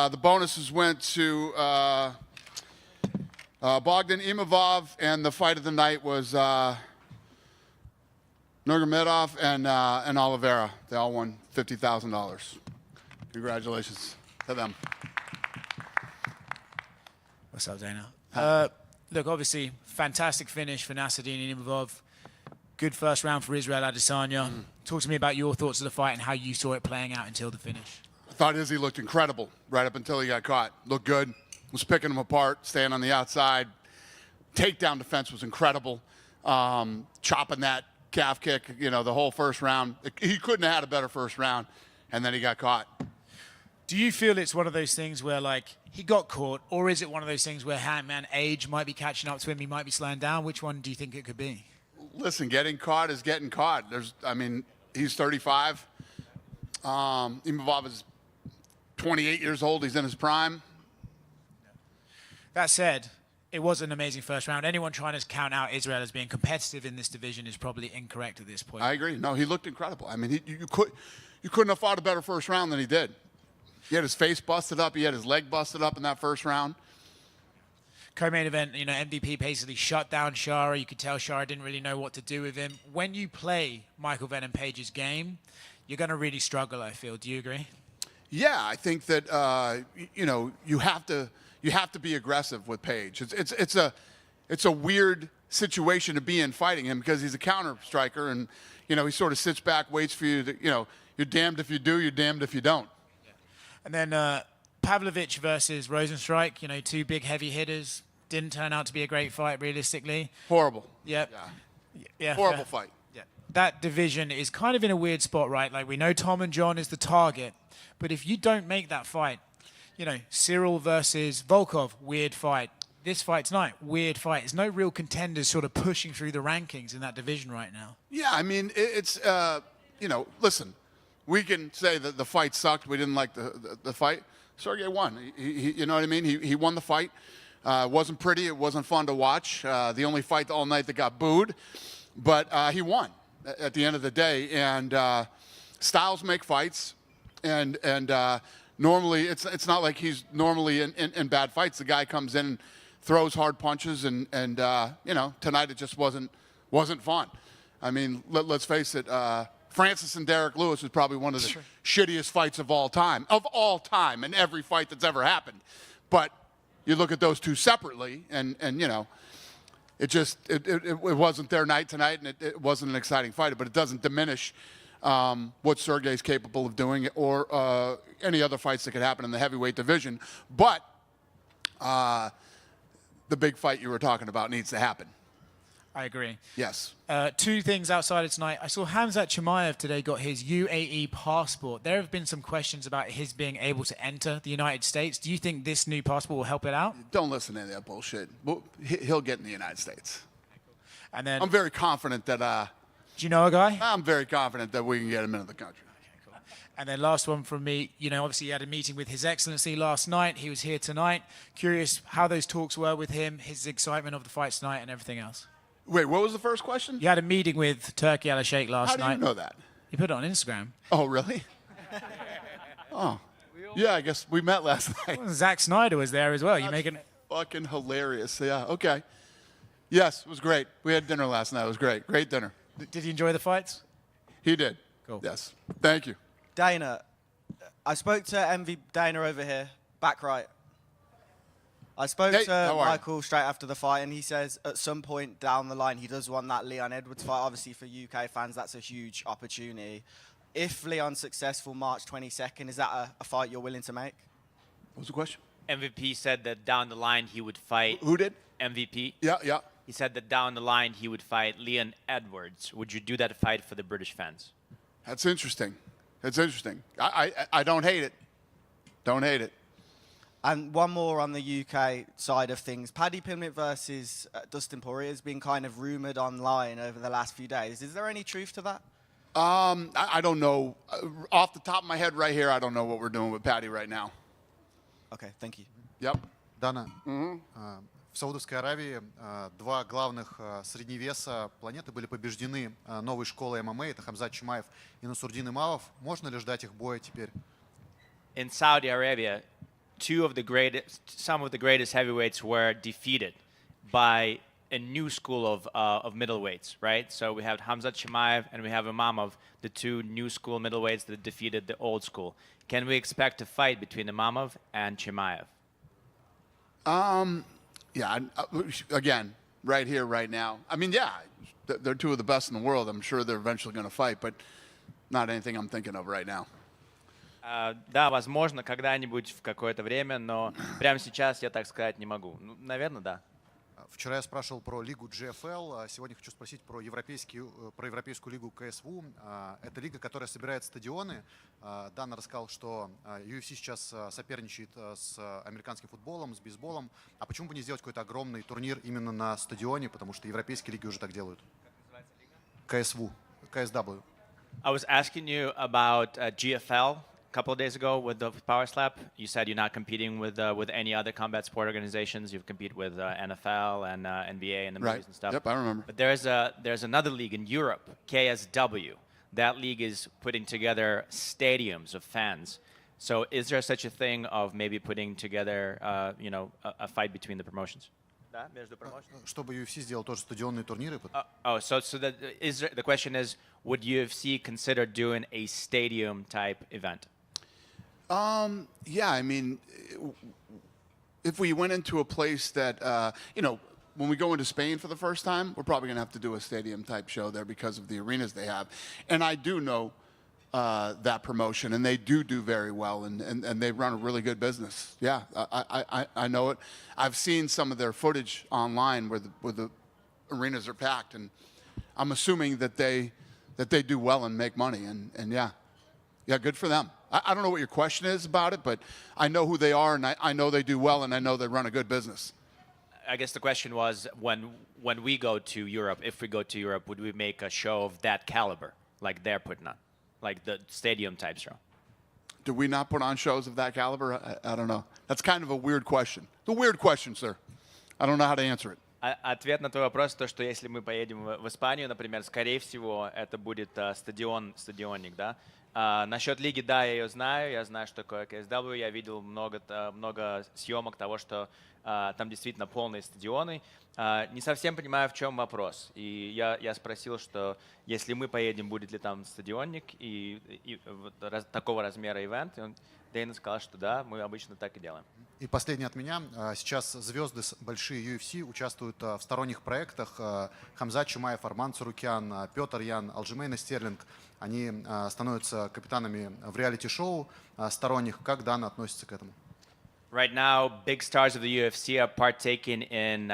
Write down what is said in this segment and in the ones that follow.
The bonuses went to Bogdan Imavov, and the fight of the night was Nurmagomedov and Oliveira. They all won $50,000. Congratulations to them. What's up, Dana? Look, obviously, fantastic finish for Nassourdine Imavov. Good first round for Israel Adesanya. Talk to me about your thoughts of the fight and how you saw it playing out until the finish. I thought Izzy looked incredible right up until he got caught. Looked good. Was picking him apart, staying on the outside. Takedown defense was incredible. Chopping that calf kick, you know, the whole first round. He couldn't have had a better first round, and then he got caught. Do you feel it's one of those things where, like, he got caught, or is it one of those things where, man, age might be catching up to him, he might be slowing down? Which one do you think it could be? Listen, getting caught is getting caught. I mean, he's 35. Imavov is 28 years old. He's in his prime. That said, it was an amazing first round. Anyone trying to count out Israel as being competitive in this division is probably incorrect at this point. I agree. No, he looked incredible. I mean, you couldn't have fought a better first round than he did. He had his face busted up. He had his leg busted up in that first round. Co-main event, you know, MVP basically shut down Chara. You could tell Chara didn't really know what to do with him. When you play Michael Venom Page's game, you're going to really struggle, I feel. Do you agree? Yeah, I think that, you know, you have to be aggressive with Page. It's a weird situation to be in fighting him because he's a counter striker, and, you know, he sort of sits back, waits for you to, you know, you're damned if you do, you're damned if you don't. And then Pavlovich versus Rosenstrike, you know, two big heavy hitters. Didn't turn out to be a great fight, realistically. Horrible. Yep. Yeah. Horrible fight. Yeah. That division is kind of in a weird spot, right? Like, we know Tom and John is the target, but if you don't make that fight, you know, Cyril versus Volkov, weird fight. This fight tonight, weird fight. There's no real contenders sort of pushing through the rankings in that division right now. Yeah, I mean, it's, you know, listen, we can say that the fight sucked. We didn't like the fight. Sergey won. You know what I mean? He won the fight. It wasn't pretty. It wasn't fun to watch. The only fight all night that got booed. But he won at the end of the day. And styles make fights. And normally, it's not like he's normally in bad fights. The guy comes in and throws hard punches. And you know, tonight it just wasn't fun. I mean, let's face it. Francis and Derek Lewis was probably one of the shittiest fights of all time in every fight that's ever happened. But you look at those two separately, and you know, it wasn't their night tonight, and it wasn't an exciting fight. But it doesn't diminish what Sergey's capable of doing, or any other fights that could happen in the heavyweight division. But the big fight you were talking about needs to happen. I agree. Yes. Two things outside of tonight. I saw Khamzat Chimaev today got his UAE passport. There have been some questions about his being able to enter the United States. Do you think this new passport will help it out? Don't listen to that bullshit. He'll get in the United States. And then I'm very confident that... do you know a guy? I'm very confident that we can get him into the country. Okay, cool. And then last one from me. You know, obviously he had a meeting with His Excellency last night. He was here tonight. Curious how those talks were with him, his excitement of the fights tonight and everything else. Wait, what was the first question? You had a meeting with Turki Al-Sheikh last night. How do you know that? You put it on Instagram. Oh, really? Oh. Yeah, I guess we met last night. Well, Zack Snyder was there as well. That's you making fucking hilarious. Yeah, okay. Yes, it was great. We had dinner last night. It was great. Great dinner. Did you enjoy the fights? He did. Cool. Yes. Thank you. Dana, I spoke to MV Dana over here, back right. I spoke to Michael straight after the fight, and he says at some point down the line he does want that Leon Edwards fight. Obviously, for UK fans, that's a huge opportunity. If Leon's successful March 22nd, is that a fight you're willing to make? What was the question? MVP said that down the line he would fight... Who did? MVP. Yeah, yeah. He said that down the line he would fight Leon Edwards. Would you do that fight for the British fans? That's interesting. That's interesting. I don't hate it. Don't hate it. And one more on the UK side of things. Paddy Pimblett versus Dustin Poirier has been kind of rumoured online over the last few days. Is there any truth to that? I don't know. Off the top of my head right here, I don't know what we're doing with Paddy right now. Okay, thank you. Yep. Дана, в Саудовской Аравии два главных средневеса планеты были побеждены новой школой ММА. Это Кhamzat Chimaev и Nassourdine Imavov. Можно ли ждать их боя теперь? In Saudi Arabia, some of the greatest heavyweights were defeated by a new school of middleweights, right? So we have Khamzat Chimaev and we have Imamov, the two new school middleweights that defeated the old school. Can we expect a fight between Imamov and Chimaev? Yeah, again, right here, right now. I mean, yeah, they're two of the best in the world. I'm sure they're eventually going to fight, but not anything I'm thinking of right now. Да, возможно, когда-нибудь в какое-то время, но прямо сейчас я так сказать не могу. Ну, наверное, да. Вчера я спрашивал про лигу GFL, а сегодня хочу спросить про европейскую лигу КСВ. Это лига, которая собирает стадионы. Дана рассказал, что UFC сейчас соперничает с американским футболом, с бейсболом. А почему бы не сделать какой-то огромный турнир именно на стадионе, потому что европейские лиги уже так делают? КСВ, KSW. I was asking you about GFL. Couple of days ago with the Power Slap, you said you're not competing with any other combat sport organizations. You've competed with NFL and NBA and the movies and stuff. Yep, I remember. But there's another league in Europe, KSW. That league is putting together stadiums of fans. So is there such a thing of maybe putting together, a fight between the promotions? Да, между promotions? Чтобы UFC сделал тоже стадионные турниры. So the question is, would UFC consider doing a stadium type event? Yeah, I mean, if we went into a place that, when we go into Spain for the first time, we're probably going to have to do a stadium type show there because of the arenas they have. And I do know that promotion, and they do very well, and they run a really good business. Yeah, I know it. I've seen some of their footage online where the arenas are packed, and I'm assuming that they do well and make money, and yeah, good for them. I don't know what your question is about it, but I know who they are, and I know they do well, and I know they run a good business. I guess the question was, when we go to Europe, if we go to Europe, would we make a show of that caliber, like they're putting on, like the stadium type show? Do we not put on shows of that caliber? I don't know. That's kind of a weird question. It's a weird question, sir. I don't know how to answer it. Ответ на твой вопрос, то, что если мы поедем в Испанию, например, скорее всего, это будет стадионник, да? Насчет лиги, да, я ее знаю, я знаю, что такое KSW, я видел много съемок того, что там действительно полные стадионы. Не совсем понимаю, в чем вопрос. И я спросил, что если мы поедем, будет ли там стадионник и такого размера ивент. Дэйн сказал, что да, мы обычно так и делаем. И последнее от меня. Сейчас звезды большие UFC участвуют в сторонних проектах. Кhamzat Chimaev, Арман Царукян, Петр Ян, Алджимейна Стерлинг. Они становятся капитанами в реалити-шоу сторонних. Как Дана относится к этому? Right now, big stars of the UFC are partaking in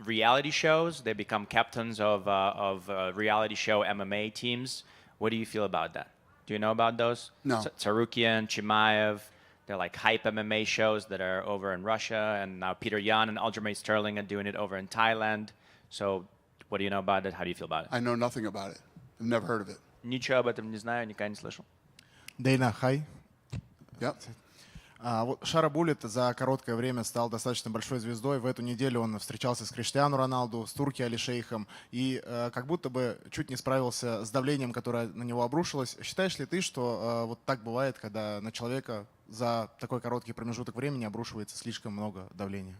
reality shows. They become captains of reality show MMA teams. What do you feel about that? Do you know about those? No. Tsarukian, Chimaev, they're like hype MMA shows that are over in Russia, and now Peter Yan and Aljamain Sterling are doing it over in Thailand. So what do you know about it? How do you feel about it? I know nothing about it. I've never heard of it. Ничего об этом не знаю, никогда не слышал. Дейна, хай. Yep. Шара Буллет за короткое время стал достаточно большой звездой. В эту неделю он встречался с Криштиану Роналду, с Турки Али Шейхом и как будто бы чуть не справился с давлением, которое на него обрушилось. Считаешь ли ты, что вот так бывает, когда на человека за такой короткий промежуток времени обрушивается слишком много давления?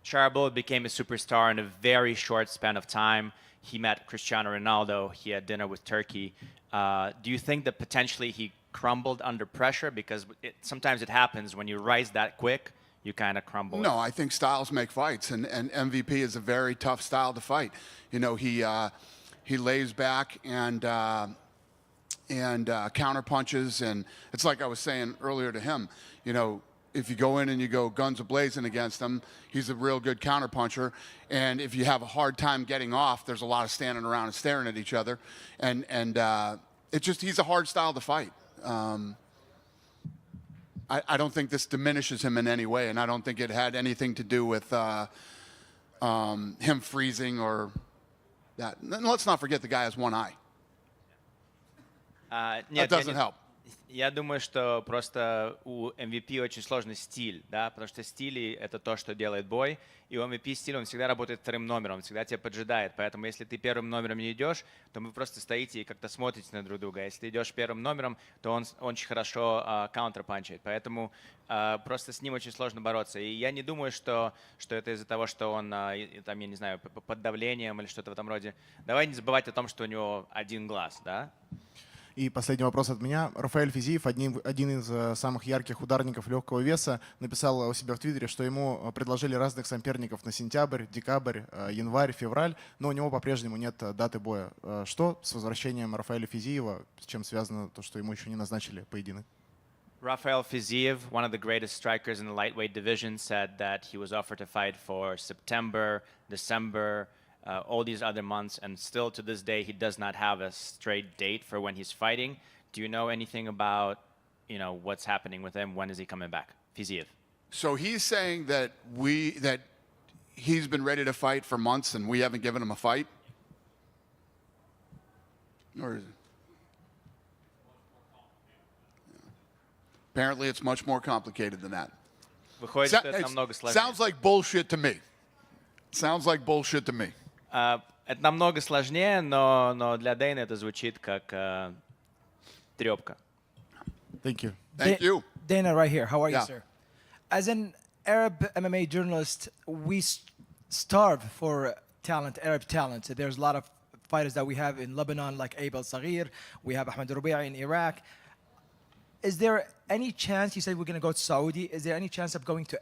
Chara Bullet became a superstar in a very short span of time. He met Cristiano Ronaldo. He had dinner with Turkey. Do you think that potentially he crumbled under pressure? Because sometimes it happens when you rise that quick, you kind of crumble. No, I think styles make fights, and MVP is a very tough style to fight. You know, he lays back and counter punches, and it's like I was saying earlier to him. You know, if you go in and you go guns a-blazing against him, he's a real good counter puncher. And if you have a hard time getting off, there's a lot of standing around and staring at each other, and it's just he's a hard style to fight. I don't think this diminishes him in any way, and I don't think it had anything to do with him freezing or that. And let's not forget the guy has one eye. That doesn't help. Я думаю, что просто у MVP очень сложный стиль, да, потому что стили — это то, что делает бой, и у MVP стиль, он всегда работает вторым номером, он всегда тебя поджидает, поэтому если ты первым номером не идешь, то вы просто стоите и как-то смотрите на друг друга, а если ты идешь первым номером, то он очень хорошо каунтерпанчит, поэтому просто с ним очень сложно бороться, и я не думаю, что это из-за того, что он, там, я не знаю, под давлением или что-то в этом роде. Давай не забывать о том, что у него один глаз, да. И последний вопрос от меня. Рафаэль Физиев, один из самых ярких ударников легкого веса, написал у себя в Твиттере, что ему предложили разных соперников на сентябрь, декабрь, январь, февраль, но у него по-прежнему нет даты боя. Что с возвращением Рафаэля Физиева, с чем связано то, что ему еще не назначили поединок? Rafael Fiziev, one of the greatest strikers in the lightweight division, said that he was offered to fight for September, December, all these other months, and still to this day he does not have a straight date for when he's fighting. Do you know anything about, what's happening with him? When is he coming back? Fiziev. So he's saying that he's been ready to fight for months and we haven't given him a fight? Or is it? Apparently it's much more complicated than that. Выходит, что это намного сложнее. Sounds like bullshit to me. Sounds like bullshit to me. Это намного сложнее, но для Дэйна это звучит как трёпка. Thank you. Thank you. Dana, right here. How are you, Yeah. sir? As an Arab MMA journalist, we starve for talent, Arab talent. There's a lot of fighters that we have in Lebanon, like Aib al-Saghir. We have Ahmed Rubi'i in Iraq. Is there any chance, you said we're going to go to Saudi, is there any chance of going to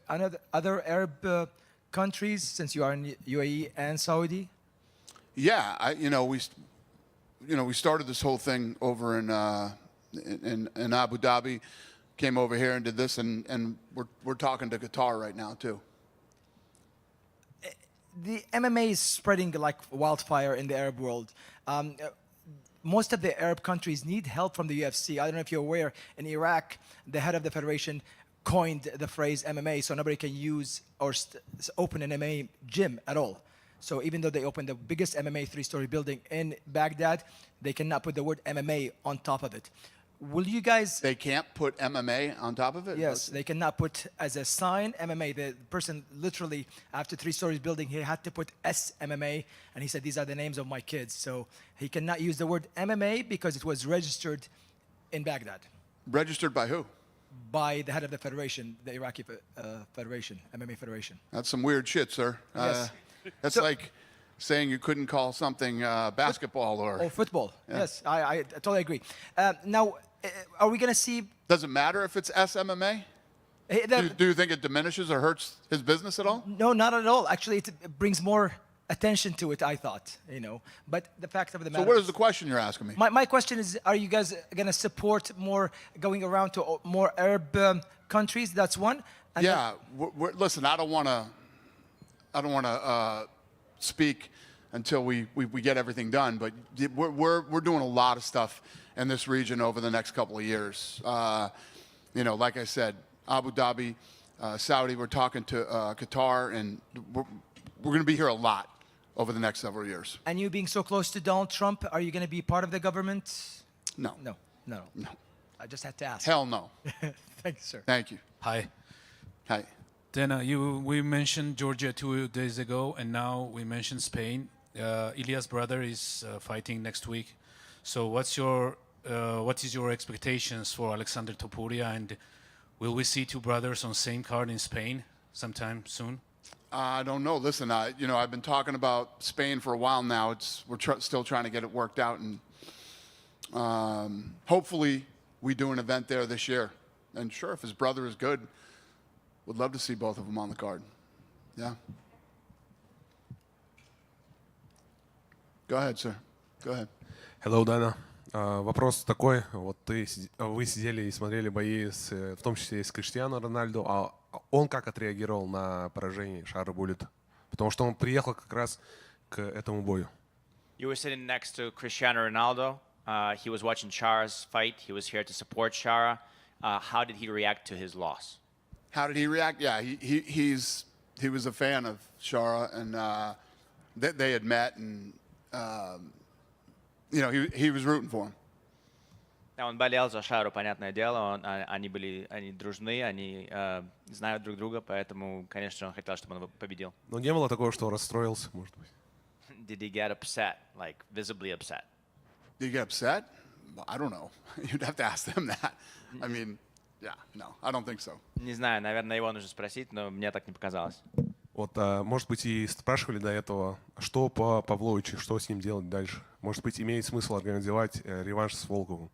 other Arab countries since you are in UAE and Saudi? Yeah, we started this whole thing over in Abu Dhabi, came over here and did this, and we're talking to Qatar right now too. The MMA is spreading like wildfire in the Arab world. Most of the Arab countries need help from the UFC. I don't know if you're aware, in Iraq, the head of the federation coined the phrase MMA, so nobody can use or open an MMA gym at all. So even though they opened the biggest MMA three-story building in Baghdad, they cannot put the word MMA on top of it. Will you guys... They can't put MMA on top of it? Yes, they cannot put as a sign MMA. The person literally, after 3 stories building, he had to put SMMA, and he said, these are the names of my kids. So he cannot use the word MMA because it was registered in Baghdad. Registered by who? By the head of the federation, the Iraqi federation, MMA federation. That's some weird shit, sir. Yes. That's like saying you couldn't call something basketball or football. Yeah. Yes, I totally agree. Now, are we going to see... Does it matter if it's SMMA? Do you think it diminishes or hurts his business at all? No, not at all. Actually, it brings more attention to it, I thought, But the fact of the matter... So what is the question you're asking me? My question is, are you guys going to support more going around to more Arab countries? That's one. And yeah. Listen, I don't want to speak until we get everything done, but we're doing a lot of stuff in this region over the next couple of years. Like I said, Abu Dhabi, Saudi, we're talking to Qatar, and we're going to be here a lot over the next several years. And you being so close to Donald Trump, are you going to be part of the government? No. No. I just had to ask. Hell no. Thank you, sir. Thank you. Hi. Hi. Dana, we mentioned Georgia 2 days ago, and now we mentioned Spain. Ilya's brother is fighting next week. So what is your expectations for Alexander Topuria, and will we see two brothers on same card in Spain sometime soon? I don't know. Listen, I've been talking about Spain for a while now. We're still trying to get it worked out, and hopefully we do an event there this year. And sure, if his brother is good, would love to see both of them on the card. Yeah. Go ahead, sir. Go ahead. Hello, Dana. Вопрос такой. Вот вы сидели и смотрели бои, в том числе и с Криштиану Рональду, а он как отреагировал на поражение Шара Буллета? Потому что он приехал как раз к этому бою. You were sitting next to Cristiano Ronaldo. He was watching Chara's fight. He was here to support Chara. How did he react to his loss? How did he react? Yeah, he was a fan of Chara, and they had met, and he was rooting for him. Да, он болел за Шару, понятное дело. Они дружны, они знают друг друга, поэтому, конечно, он хотел, чтобы он победил. Но не было такого, что расстроился, может быть. Did he get upset, like visibly upset? Did you get upset? Well, I don't know. You'd have to ask them that. I mean, yeah, no, I don't think so. Не знаю, наверное, его нужно спросить, но мне так не показалось. Вот, может быть, и спрашивали до этого, что по Павловичу, что с ним делать дальше. Может быть, имеет смысл организовать реванш с Волковым.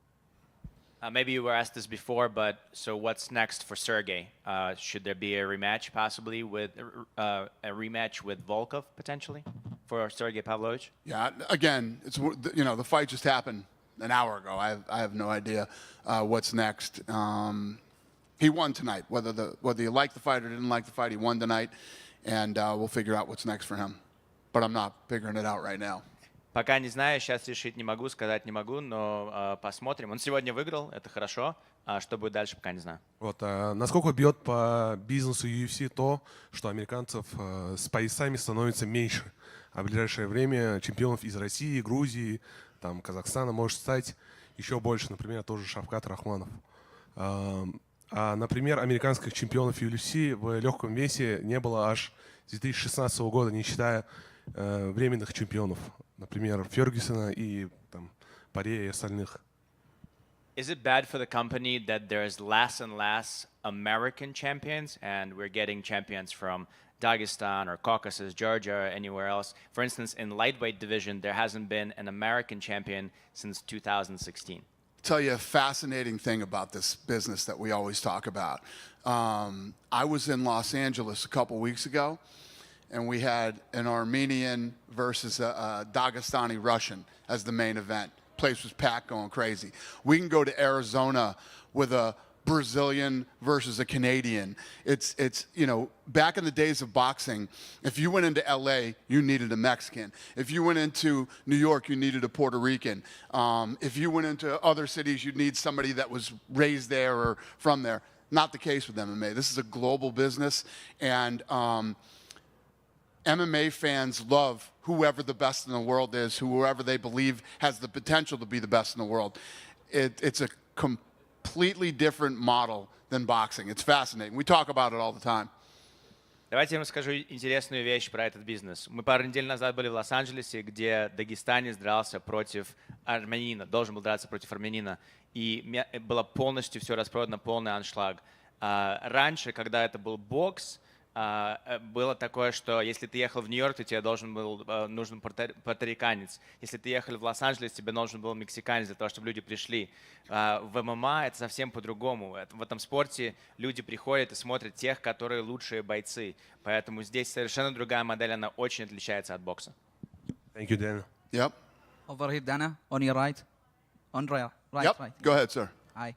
Maybe you were asked this before, but so what's next for Sergey? Should there be a rematch, possibly with a rematch with Volkov potentially for Sergey Pavlovich? Yeah, again, it's the fight just happened an hour ago. I have no idea what's next. He won tonight. Whether you like the fight or didn't like the fight, he won tonight, and we'll figure out what's next for him. But I'm not figuring it out right now. Пока не знаю, сейчас решить не могу, сказать не могу, но посмотрим. Он сегодня выиграл, это хорошо. А что будет дальше, пока не знаю. Вот, насколько бьет по бизнесу UFC то, что американцев с поясами становится меньше, а в ближайшее время чемпионов из России, Грузии, там, Казахстана может стать еще больше, например, тоже Шавкат Рахманов. Например, американских чемпионов UFC в легком весе не было аж с 2016 года, не считая временных чемпионов, например, Фергюсона и там, Паре и остальных. Is it bad for the company that there's less and less American champions and we're getting champions from Dagestan or Caucasus, Georgia, or anywhere else? For instance, in lightweight division, there hasn't been an American champion since 2016. Tell you a fascinating thing about this business that we always talk about. I was in Los Angeles a couple weeks ago, and we had an Armenian versus a Dagestani Russian as the main event. Place was packed, going crazy. We can go to Arizona with a Brazilian versus a Canadian. It's back in the days of boxing, if you went into LA, you needed a Mexican. If you went into New York, you needed a Puerto Rican. If you went into other cities, you'd need somebody that was raised there or from there. Not the case with MMA. This is a global business, and MMA fans love whoever the best in the world is, whoever they believe has the potential to be the best in the world. It's a completely different model than boxing. It's fascinating. We talk about it all the time. Давайте я вам расскажу интересную вещь про этот бизнес. Мы пару недель назад были в Лос-Анджелесе, где дагестанец дрался против армянина, должен был драться против армянина, и было полностью все распродано, полный аншлаг. Раньше, когда это был бокс, было такое, что если ты ехал в Нью-Йорк, то тебе нужен пуэрториканец. Если ты ехал в Лос-Анджелес, тебе нужен был мексиканец для того, чтобы люди пришли. В ММА это совсем по-другому. В этом спорте люди приходят и смотрят тех, которые лучшие бойцы. Поэтому здесь совершенно другая модель, она очень отличается от бокса. Thank you, Dana. Yep. Over here, Dana, on your right. On right. Yep. Right. Go ahead, sir. Hi.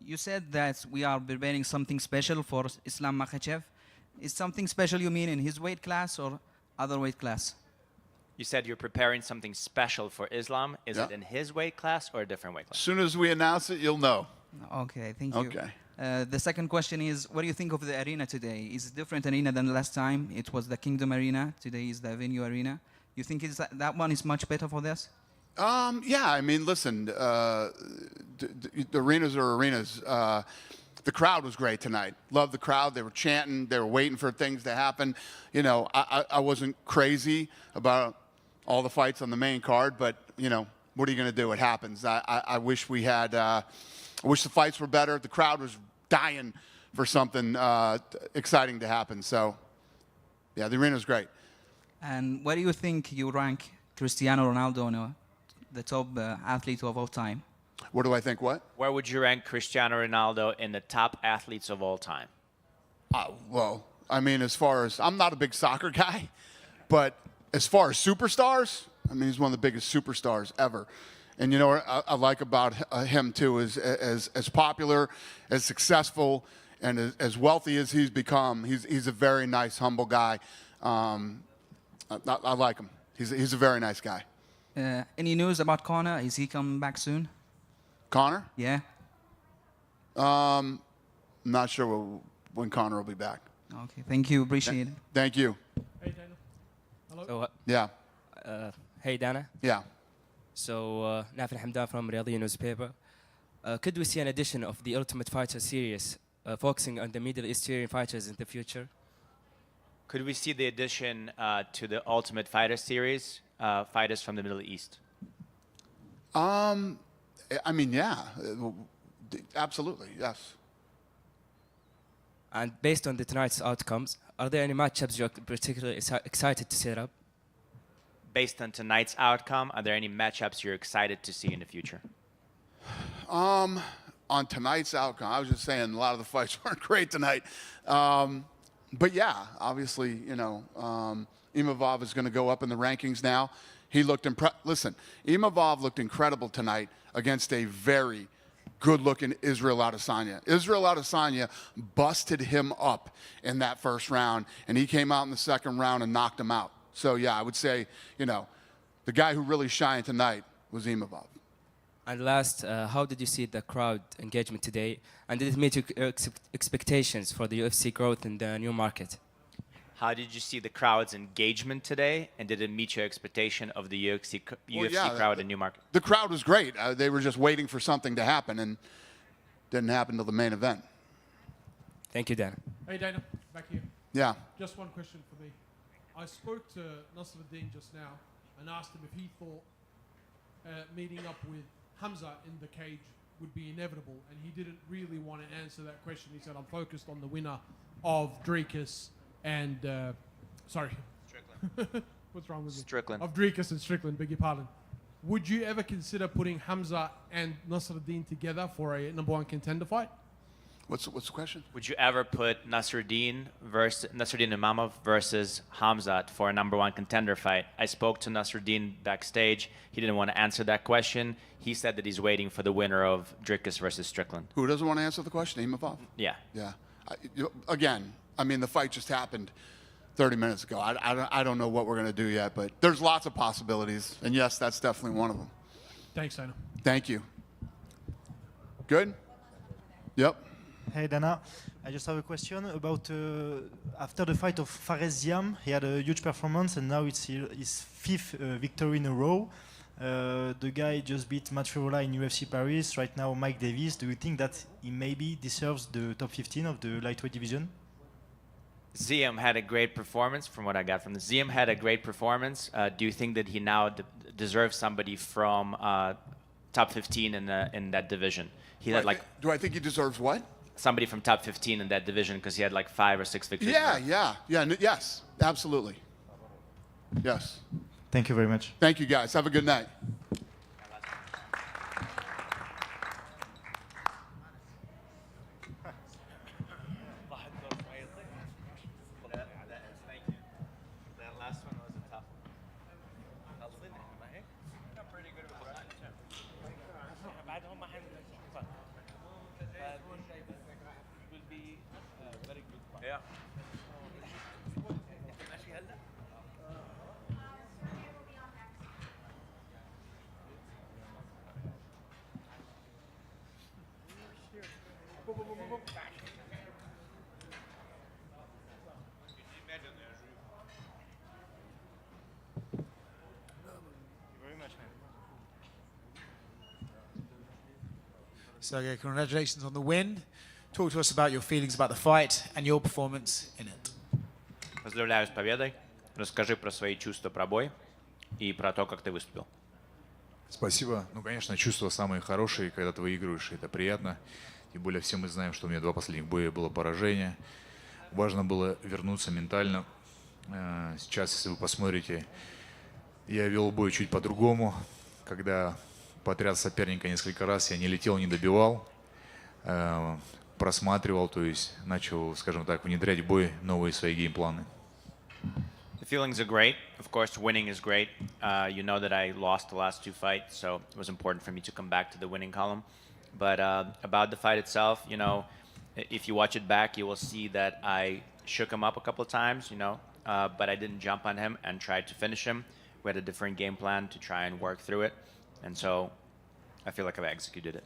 You said that we are preparing something special for Islam Makhachev. Is something special you mean in his weight class or other weight class? You said you're preparing something special for Islam. Is Yeah. it in his weight class or a different weight As class? soon as we announce it, you'll know. Okay, thank you. Okay. The second question is, what do you think of the arena today? Is it a different arena than last time? It was the Kingdom Arena. Today is the Venue Arena. You think that one is much better for this? Yeah, I mean, listen, the arenas are arenas. The crowd was great tonight. Loved the crowd. They were chanting. They were waiting for things to happen. I wasn't crazy about all the fights on the main card, but, what are you going to do? It happens. I wish we had, I wish the fights were better. The crowd was dying for something exciting to happen. So, yeah, the arena was great. And where do you think you rank Cristiano Ronaldo on the top athlete of all time? What do I think? What? Where would you rank Cristiano Ronaldo in the top athletes of all time? Well, I mean, as far as I'm not a big soccer guy, but as far as superstars, I mean, he's one of the biggest superstars ever. And what I like about him too is as popular, as successful, and as wealthy as he's become. He's a very nice, humble guy. I like him. He's a very nice guy. Any news about Conor? Is he coming back soon? Connor? Yeah. Not sure when Connor will be back. Okay, thank you. Appreciate it. Thank you. Hey, Dana. Hello. So, Yeah. hey, Dana. Yeah. So, Nafin Hamdan from Riyadh newspaper. Could we see an edition of the Ultimate Fighter series focusing on the Middle Eastern fighters in the future? Could we see the addition to the Ultimate Fighter series, fighters from the Middle East? I mean, yeah, absolutely, yes. And based on tonight's outcomes, are there any matchups you're particularly excited to set up? Based on tonight's outcome, are there any matchups you're excited to see in the future? On tonight's outcome, I was just saying a lot of the fights weren't great tonight. But yeah, obviously, you know, Imavov is going to go up in the rankings now. He looked listen, Imavov looked incredible tonight against a very good-looking Israel Adesanya. Israel Adesanya busted him up in that first round, and he came out in the second round and knocked him out. So yeah, I would say, you know, the guy who really shined tonight was Imavov. And last, how did you see the crowd engagement today? And did it meet your expectations for the UFC growth in the new market? How did you see the crowd's engagement today? And did it meet your expectation of the UFC crowd in Newmarket? The crowd was great. They were just waiting for something to happen, and didn't happen till the main event. Thank you, Dan. Hey, Dana, back here. Yeah. Just one question for me. I spoke to Nassourdine just now and asked him if he thought meeting up with Hamza in the cage would be inevitable, and he didn't really want to answer that question. He said, I'm focused on the winner of Dricus and Strickland. What's wrong with me? Strickland. Of Dricus and Strickland, beg your pardon. Would you ever consider putting Hamza and Nassourdine together for a #1 contender fight? What's the question? Would you ever put Nassourdine Imavov versus Hamzat for a #1 contender fight? I spoke to Nassourdine backstage. He didn't want to answer that question. He said that he's waiting for the winner of Dricus versus Strickland. Who doesn't want to answer the question? Imavov? Yeah. Yeah. Again, I mean, the fight just happened 30 minutes ago. I don't know what we're going to do yet, but there's lots of possibilities. And yes, that's definitely one of them. Thanks, Dana. Thank you. Good? Yep. Hey Dana, I just have a question about after the fight of Fares Ziam, he had a huge performance and now it's his 5th victory in a row. The guy just beat Matt Fiola in UFC Paris, right now Mike Davis. Do you think that he maybe deserves the top 15 of the lightweight division? Ziam had a great performance from what I got from the Ziam had a great performance. Do you think that he now deserves somebody from top 15 in that division? He had Do I think he deserves what? Somebody from top 15 in that division because he had like 5 or 6 victories. Yes, absolutely. Yes. Thank you very much. Thank you, guys. Have a good night. Sergey, congratulations on the win. Talk to us about your feelings about the fight and your performance in it. Поздравляю с победой. Расскажи про свои чувства про бой и про то, как ты выступил. Спасибо. Ну, конечно, чувства самые хорошие, когда ты выигрываешь, это приятно. Тем более все мы знаем, что у меня 2 последних боя было поражение. Важно было вернуться ментально. Сейчас, если вы посмотрите, я вел бой чуть по-другому. Когда подряд соперника несколько раз я не летел, не добивал, просматривал, то есть начал, скажем так, внедрять в бой новые свои геймпланы. The feelings are great. Of course, winning is great. You know that I lost the last 2 fights, so it was important for me to come back to the winning column. But about the fight itself, you know, if you watch it back, you will see that I shook him up a couple of times, you know, but I didn't jump on him and tried to finish him. We had a different game plan to try and work through it. And so I feel like I've executed it.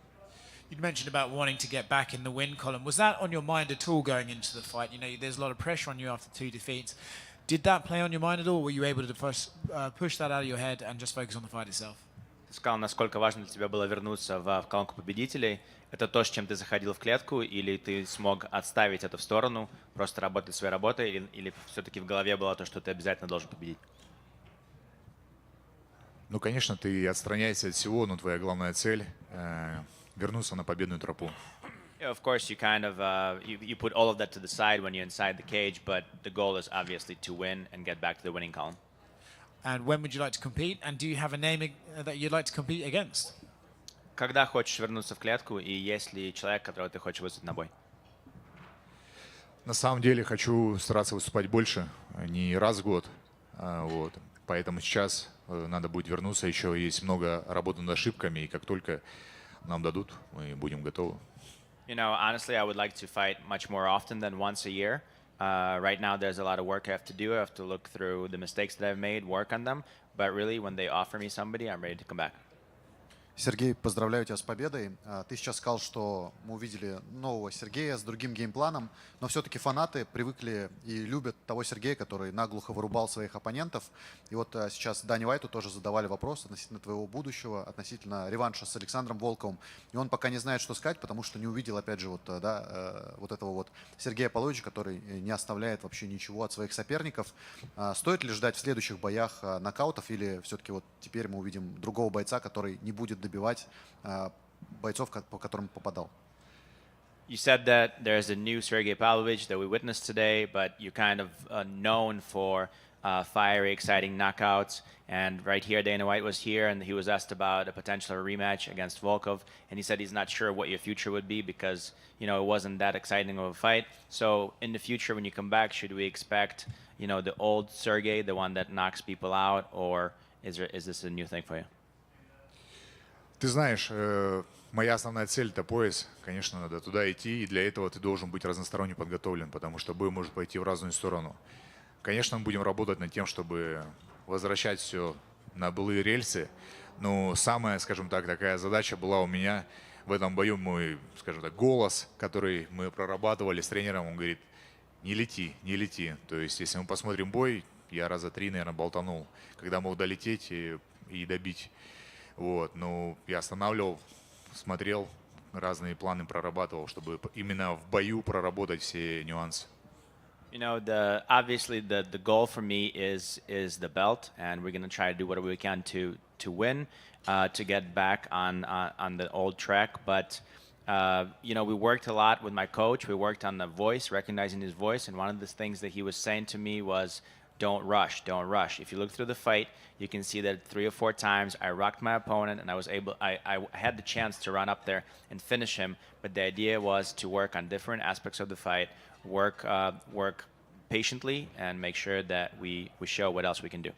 You mentioned about wanting to get back in the win column. Was that on your mind at all going into the fight? You know, there's a lot of pressure on you after 2 defeats. Did that play on your mind at all? Were you able to push that out of your head and just focus on the fight itself? Ты сказал, насколько важно для тебя было вернуться в колонку победителей. Это то, с чем ты заходил в клетку, или ты смог отставить это в сторону, просто работать своей работой, или все-таки в голове было то, что ты обязательно должен победить? Ну, конечно, ты отстраняешься от всего, но твоя главная цель вернуться на победную тропу. Yeah, of course, you kind of you put all of that to the side when you're inside the cage, but the goal is obviously to win and get back to the winning column. And when would you like to compete? And do you have a name that you'd like to compete against? Когда хочешь вернуться в клетку, и есть ли человек, которого ты хочешь вызвать на бой? На самом деле хочу стараться выступать больше, не раз в год. Вот. Поэтому сейчас надо будет вернуться. Еще есть много работы над ошибками, и как только нам дадут, мы будем готовы. You know, honestly, I would like to fight much more often than once a year. Right now, there's a lot of work I have to do. I have to look through the mistakes that I've made, work on them. But really, when they offer me somebody, I'm ready to come back. Сергей, поздравляю тебя с победой. Ты сейчас сказал, что мы увидели нового Сергея с другим геймпланом, но все-таки фанаты привыкли и любят того Сергея, который наглухо вырубал своих оппонентов. И вот сейчас Дани Уайту тоже задавали вопрос относительно твоего будущего, относительно реванша с Александром Волковым. И он пока не знает, что сказать, потому что не увидел, опять же, вот этого вот Сергея Павловича, который не оставляет вообще ничего от своих соперников. Стоит ли ждать в следующих боях нокаутов, или все-таки вот теперь мы увидим другого бойца, который не будет добивать бойцов, по которым попадал? You said that there's a new Sergey Pavlovich that we witnessed today, but you're kind of known for fiery, exciting knockouts. And right here, Dana White was here, and he was asked about a potential rematch against Volkov, and he said he's not sure what your future would be because, you know, it wasn't that exciting of a fight. So in the future, when you come back, should we expect, you know, the old Sergey, the one that knocks people out, or is this a new thing for you? Ты знаешь, моя основная цель — это пояс. Конечно, надо туда идти, и для этого ты должен быть разносторонне подготовлен, потому что бой может пойти в разную сторону. Конечно, мы будем работать над тем, чтобы возвращать все на былые рельсы, но самая, скажем так, такая задача была у меня в этом бою. Мой, скажем так, голос, который мы прорабатывали с тренером, он говорит: не лети, не лети. То есть, если мы посмотрим бой, я раза 3, наверное, болтанул, когда мог долететь и добить. Вот, ну, я останавливал, смотрел, разные планы прорабатывал, чтобы именно в бою проработать все нюансы. You know, obviously the goal for me is the belt, and we're going to try to do whatever we can to win, to get back on the old track. But you know, we worked a lot with my coach. We worked on the voice, recognizing his voice, and one of the things that he was saying to me was, don't rush, don't rush. If you look through the fight, you can see that 3 or 4 times I rocked my opponent, and I had the chance to run up there and finish him. But the idea was to work on different aspects of the fight, work patiently, and make sure that we show what else we can do.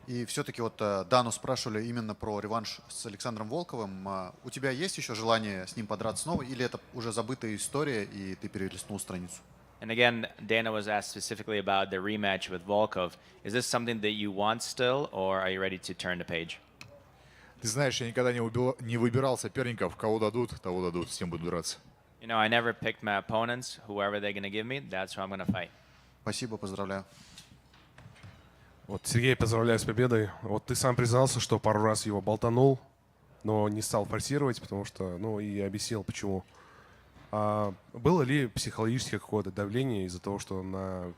И все-таки вот Дану спрашивали именно про реванш с Александром Волковым. У тебя есть еще желание с ним подраться снова, или это уже забытая история, и ты перелистнул страницу? And again, Dana was asked specifically about the rematch with Volkov. Is this something that you want still, or are you ready to turn the page? Ты знаешь, я никогда не выбирал соперников, кого дадут, того дадут, с тем буду драться. You know, I never picked my opponents. Whoever they're going to give me, that's who I'm going to fight. Спасибо, поздравляю. Вот, Сергей, поздравляю с победой. Вот ты сам признался, что пару раз его болтанул, но не стал форсировать, потому что, ну, и объяснил, почему. А было ли психологическое какое-то давление из-за того, что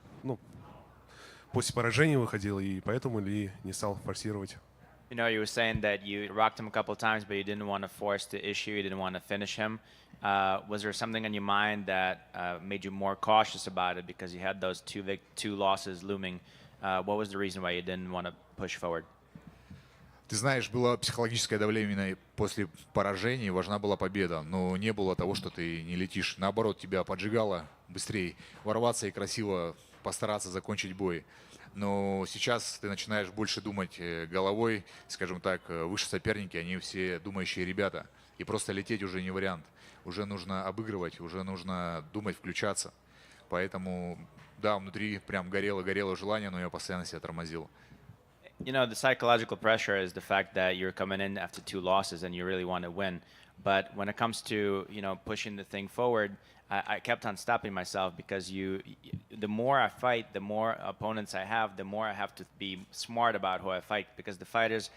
после поражения выходил, и поэтому ли не стал форсировать? You know, you were saying that you rocked him a couple of times, but you didn't want to force the issue. You didn't want to finish him. Was there something in your mind that made you more cautious about it because you had those two losses looming? What was the reason why you didn't want to push forward? Ты знаешь, было психологическое давление именно после поражений, важна была победа, но не было того, что ты не летишь. Наоборот, тебя поджигало быстрее ворваться и красиво постараться закончить бой. Но сейчас ты начинаешь больше думать головой, скажем так, выше соперники, они все думающие ребята. И просто лететь уже не вариант. Уже нужно обыгрывать, уже нужно думать, включаться. Поэтому, да, внутри прям горело желание, но я постоянно себя тормозил. You know, the psychological pressure is the fact that you're coming in after 2 losses and you really want to win. But when it comes to, you know, pushing the thing forward, I kept on stopping myself because the more I fight, the more opponents I have, the more I have to be smart about who I fight, because the fighters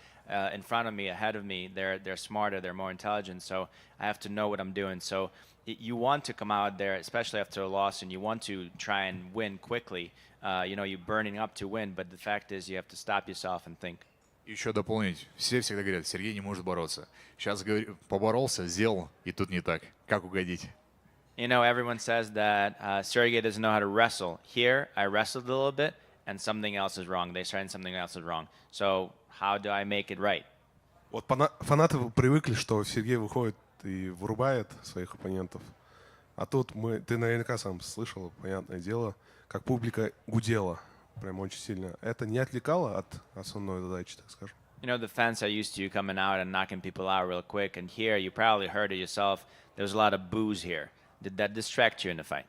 in front of me, ahead of me, they're smarter, they're more intelligent, so I have to know what I'm doing. So you want to come out there, especially after a loss, and you want to try and win quickly. You're burning up to win, but the fact is you have to stop yourself and think. Еще дополнить. Все всегда говорят, Сергей не может бороться. Сейчас поборолся, сделал, и тут не так. Как угодить? Everyone says that Sergey doesn't know how to wrestle. Here, I wrestled a little bit, and something else is wrong. They saying something else is wrong. So how do I make it right? Вот фанаты привыкли, что Сергей выходит и вырубает своих оппонентов. А тут ты наверняка сам слышал, понятное дело, как публика гудела прям очень сильно. Это не отвлекало от основной задачи, так скажем? The fans are used to you coming out and knocking people out real quick. And here, you probably heard it yourself, there was a lot of boos here. Did that distract you in the fight?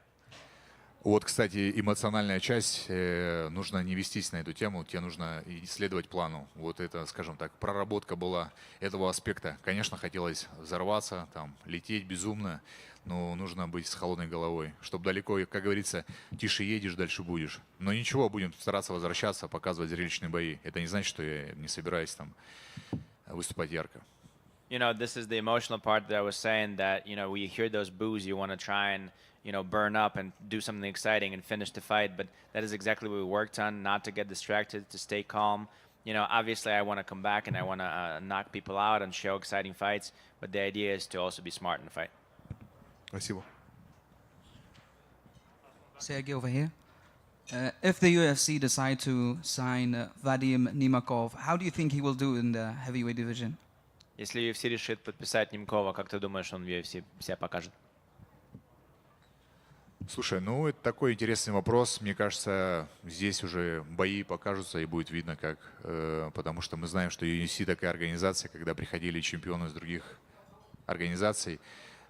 Вот, кстати, эмоциональная часть, нужно не вестись на эту тему, тебе нужно исследовать плану. Вот это, скажем так, проработка была этого аспекта. Конечно, хотелось взорваться, там, лететь безумно, но нужно быть с холодной головой, чтобы далеко, как говорится, тише едешь, дальше будешь. Но ничего, будем стараться возвращаться, показывать зрелищные бои. Это не значит, что я не собираюсь там выступать ярко. This is the emotional part that I was saying, that, when you hear those boos, you want to try and, burn up and do something exciting and finish the fight. But that is exactly what we worked on, not to get distracted, to stay calm. Obviously I want to come back and I want to knock people out and show exciting fights. But the idea is to also be smart in the fight. Спасибо. Sergey over here. If the UFC decide to sign Vadim Nimakov, how do you think he will do in the heavyweight division? Если UFC решит подписать Немкова, как ты думаешь, он в UFC себя покажет? Слушай, это такой интересный вопрос. Мне кажется, здесь уже бои покажутся и будет видно, как. Потому что мы знаем, что UFC такая организация, когда приходили чемпионы из других организаций,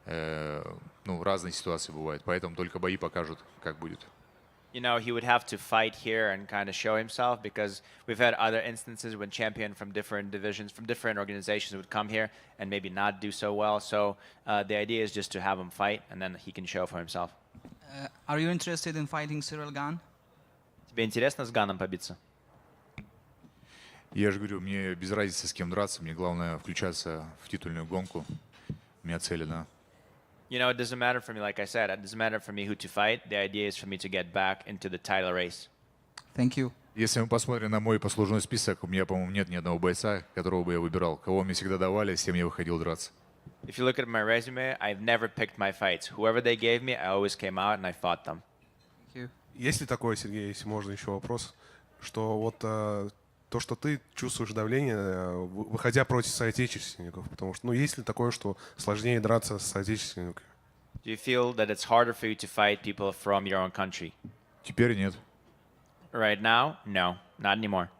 разные ситуации бывают. Поэтому только бои покажут, как будет. He would have to fight here and kind of show himself, because we've had other instances when champion from different divisions, from different organizations would come here and maybe not do so well. So the idea is just to have him fight and then he can show for himself. Are you interested in fighting Cyril Gane? Тебе интересно с Ганом побиться? Я же говорю, мне без разницы, с кем драться. Мне главное включаться в титульную гонку. У меня цель одна. It doesn't matter for me, like I said, it doesn't matter for me who to fight. The idea is for me to get back into the title race. Thank you. Если мы посмотрим на мой послужной список, у меня, по-моему, нет ни одного бойца, которого бы я выбирал. Кого мне всегда давали, с тем я выходил драться. If you look at my resume, I've never picked my fights. Whoever they gave me, I always came out and I fought them. Thank you. Есть ли такое, Сергей, если можно еще вопрос, что вот то, что ты чувствуешь давление, выходя против соотечественников, потому что, есть ли такое, что сложнее драться с соотечественниками? Do you feel that it's harder for you to fight people from your own country? Теперь нет. Right now, no, not anymore.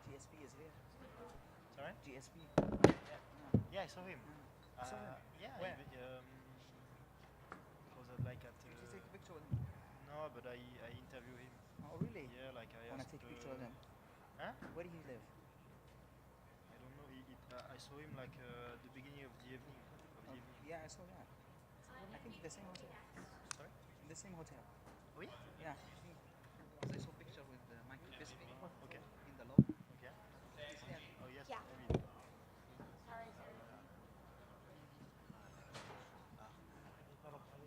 GSP is here. Sorry? GSP. Yeah, I saw him. Yeah. Where? It was like at. Did you take a picture with him? No, but I interviewed him. Oh, really? Yeah, like I Want to take a picture of him? Huh? Where do you live? I don't know. I saw him like the beginning of the evening. Yeah, I saw that. I think the same hotel. Sorry? In the same hotel. Oui? Yeah. I saw a picture with Michael Bisping. Okay. In the lobby. Okay. Is there? Oh yes. Yeah. I mean. I'm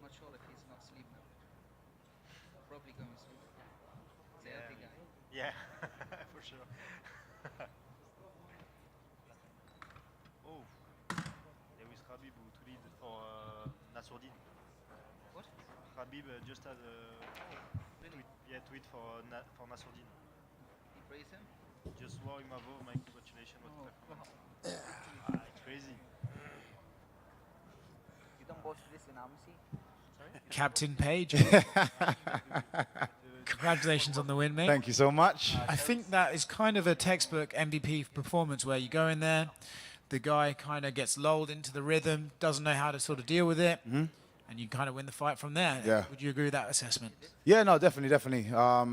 not sure if he's not asleep now. Probably going to sleep. The healthy guy. Yeah, for sure. Oh, there is Khabib to lead for Nassourdine. What? Khabib just has a Yeah, tweet for Nassourdine. He praised him? Just wow, Imavov, my congratulations. What performance. It's crazy. You don't post this in Amnesty? Sorry? Captain Page. Congratulations on the win, mate. Thank you so much. I think that is kind of a textbook MVP performance where you go in there, the guy kind of gets lulled into the rhythm, doesn't know how to sort of deal with it, and you kind of win the fight from there. Yeah. Would you agree with that assessment? Yeah, no, definitely. For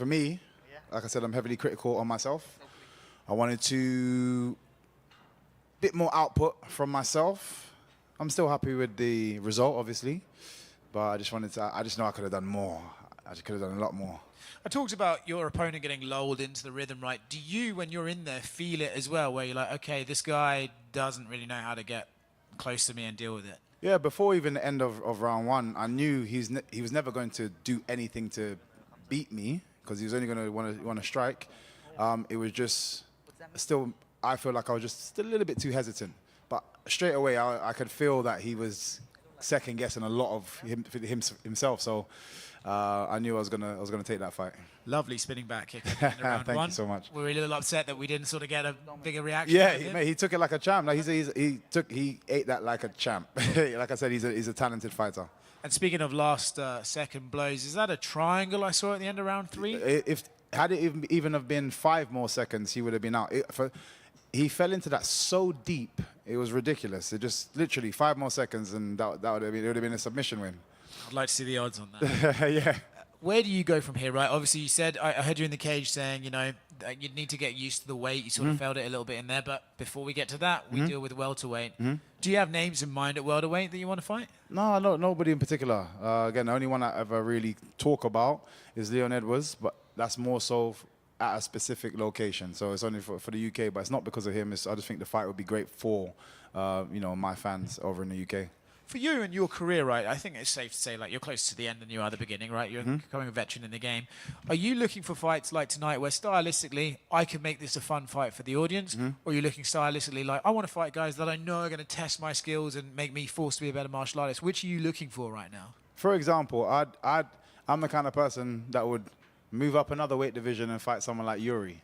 me, like I said, I'm heavily critical on myself. I wanted to bit more output from myself. I'm still happy with the result, obviously, but I just know I could have done more. I just could have done a lot more. I talked about your opponent getting lulled into the rhythm, right? Do you, when you're in there, feel it as well, where you're like, okay, this guy doesn't really know how to get close to me and deal with it? Yeah, before even the end of round one, I knew he was never going to do anything to beat me because he was only going to want to strike. It was just still, I feel like I was just still a little bit too hesitant. But straight away, I could feel that he was second guessing a lot of himself. So I knew I was gonna take that fight. Lovely spinning back kick at the end of round Thank one. you so much. We were a little upset that we didn't sort of get a bigger reaction. Yeah, out of him. he took it like a champ. Like he ate that like a champ. Like I said, he's a talented fighter. And speaking of last second blows, is that a triangle I saw at the end of round 3? Had it even have been 5 more seconds, he would have been out. He fell into that so deep, it was ridiculous. It just literally 5 more seconds, and that would have been a submission win. I'd like to see the odds on that. Yeah. Where do you go from here, right? Obviously, you said, I heard you in the cage saying, you know, that you'd need to get used to the weight. You sort of felt it a little bit in there. But before we get to that, we deal with welterweight. Do you have names in mind at welterweight that you want to fight? No, nobody in particular. Again, the only one I ever really talk about is Leon Edwards, but that's more so at a specific location. So it's only for the UK, but it's not because of him. I just think the fight would be great for, my fans over in the UK. For you and your career, right, I think it's safe to say, like, you're closer to the end than you are the beginning, right? You're becoming a veteran in the game. Are you looking for fights like tonight where stylistically I can make this a fun fight for the audience? Or are you looking stylistically like, I want to fight guys that I know are going to test my skills and make me forced to be a better martial artist? Which are you looking for right now? For example, I'm the kind of person that would move up another weight division and fight someone like Yuri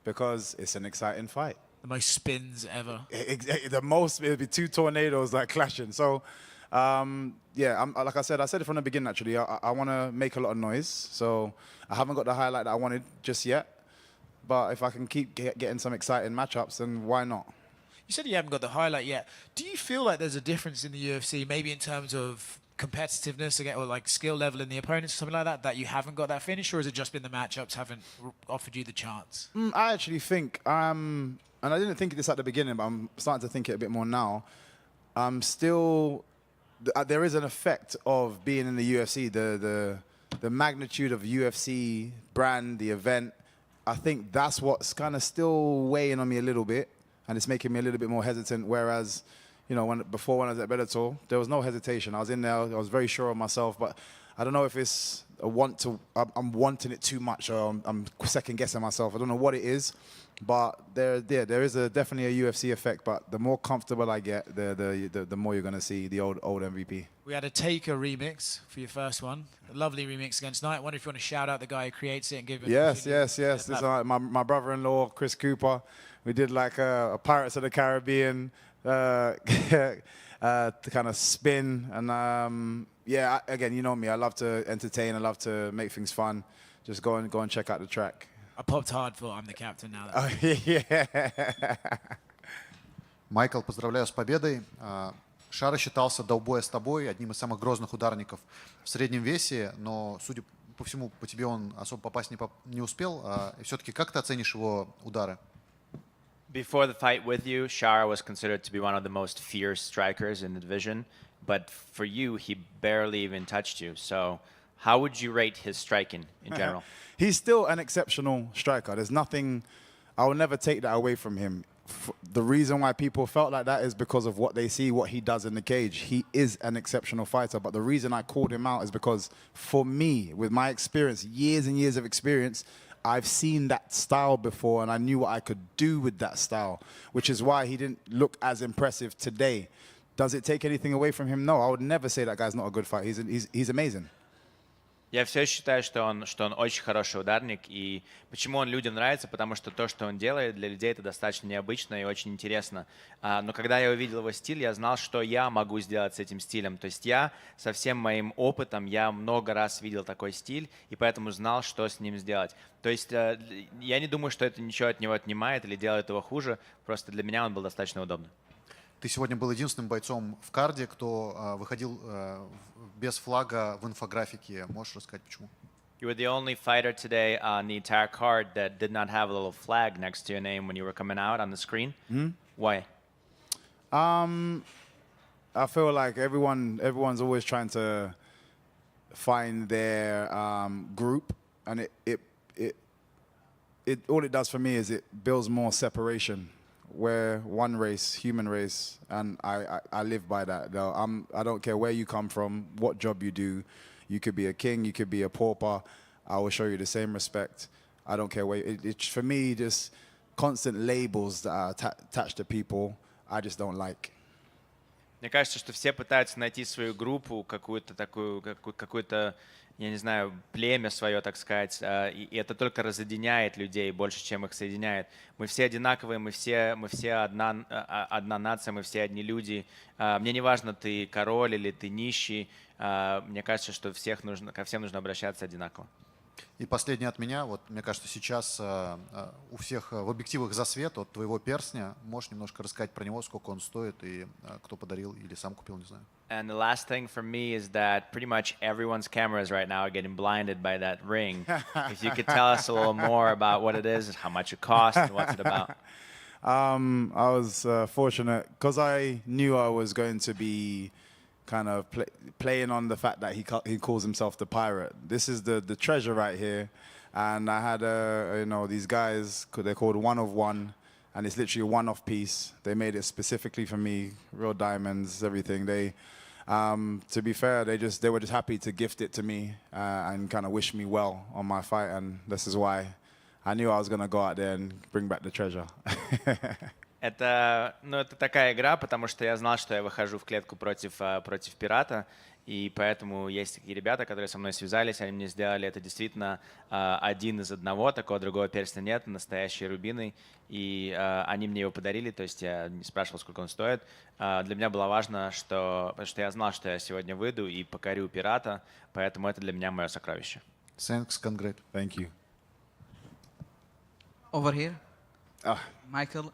because it's an exciting fight. The most spins ever. It'd be 2 tornadoes like clashing. So, like I said it from the beginning, actually. I want to make a lot of noise. So I haven't got the highlight that I wanted just yet. But if I can keep getting some exciting matchups, then why not? You said you haven't got the highlight yet. Do you feel like there's a difference in the UFC, maybe in terms of competitiveness again, or like skill level in the opponents or something like that you haven't got that finish, or has it just been the matchups haven't offered you the chance? I actually think, and I didn't think this at the beginning, but I'm starting to think it a bit more now. There is an effect of being in the UFC, the magnitude of UFC brand, the event. I think that's what's kind of still weighing on me a little bit, and it's making me a little bit more hesitant. Whereas, before when I was at Bellator, there was no hesitation. I was in there, I was very sure of myself, but I don't know if it's I'm wanting it too much, or I'm second guessing myself. I don't know what it is, but there is definitely a UFC effect. But the more comfortable I get, the more you're going to see the old MVP. We had a Taker remix for your first one, a lovely remix against Knight. I wonder if you want to shout out the guy who creates it and give it. Yes. This is my brother-in-law, Chris Cooper. We did like a Pirates of the Caribbean kind of spin, and again, you know me, I love to entertain, I love to make things fun. Just go and check out the track. I popped hard for I'm the captain now. Майкл, поздравляю с победой. Шара считался до боя с тобой одним из самых грозных ударников в среднем весе, но, судя по всему, по тебе он особо попасть не успел. Все-таки как ты оценишь его удары? Before the fight with you, Chara was considered to be one of the most fierce strikers in the division. But for you, he barely even touched you. So how would you rate his striking in general? He's still an exceptional striker. There's nothing, I will never take that away from him. The reason why people felt like that is because of what they see, what he does in the cage. He is an exceptional fighter. But the reason I called him out is because for me, with my experience, years and years of experience, I've seen that style before, and I knew what I could do with that style, which is why he didn't look as impressive today. Does it take anything away from him? No, I would never say that guy's not a good fighter. He's amazing. Я все считаю, что он очень хороший ударник. И почему он людям нравится? Потому что то, что он делает, для людей это достаточно необычно и очень интересно. Но когда я увидел его стиль, я знал, что я могу сделать с этим стилем. То есть я со всем моим опытом, я много раз видел такой стиль, и поэтому знал, что с ним сделать. То есть я не думаю, что это ничего от него отнимает или делает его хуже. Просто для меня он был достаточно удобный. Ты сегодня был единственным бойцом в карде, кто выходил без флага в инфографике. Можешь рассказать, почему? You were the only fighter today on the entire card that did not have a little flag next to your name when you were coming out on the screen. Why? I feel like everyone's always trying to find their group, and it all it does for me is it builds more separation. We're one race, human race, and I live by that. Though I don't care where you come from, what job you do. You could be a king, you could be a pauper. I will show you the same respect. I don't care where. It's for me just constant labels that are attached to people. I just don't like. Мне кажется, что все пытаются найти свою группу, какую-то такую, какую-то, я не знаю, племя свое, так сказать, и это только разъединяет людей больше, чем их соединяет. Мы все одинаковые, мы все одна нация, мы все одни люди. Мне не важно, ты король или ты нищий. Мне кажется, что ко всем нужно обращаться одинаково. И последнее от меня. Вот мне кажется, сейчас у всех в объективах засвет от твоего перстня. Можешь немножко рассказать про него, сколько он стоит и кто подарил или сам купил, не знаю. And the last thing for me is that pretty much everyone's cameras right now are getting blinded by that ring. If you could tell us a little more about what it is, how much it costs, and what's it about. I was fortunate because I knew I was going to be kind of playing on the fact that he calls himself the pirate. This is the treasure right here, and I had these guys, they're called One of One, and it's literally a one-off piece. They made it specifically for me, real diamonds, everything. They, to be fair, they were just happy to gift it to me and kind of wish me well on my fight, and this is why I knew I was gonna go out there and bring back the treasure. Это такая игра, потому что я знал, что я выхожу в клетку против пирата, и поэтому есть такие ребята, которые со мной связались, они мне сделали это действительно один из одного, такого другого перстня нет, настоящие рубины, и они мне его подарили, то есть я не спрашивал, сколько он стоит. Для меня было важно, потому что я знал, что я сегодня выйду и покорю пирата, поэтому это для меня мое сокровище. Thanks, congrats. Thank you. Over here, Michael.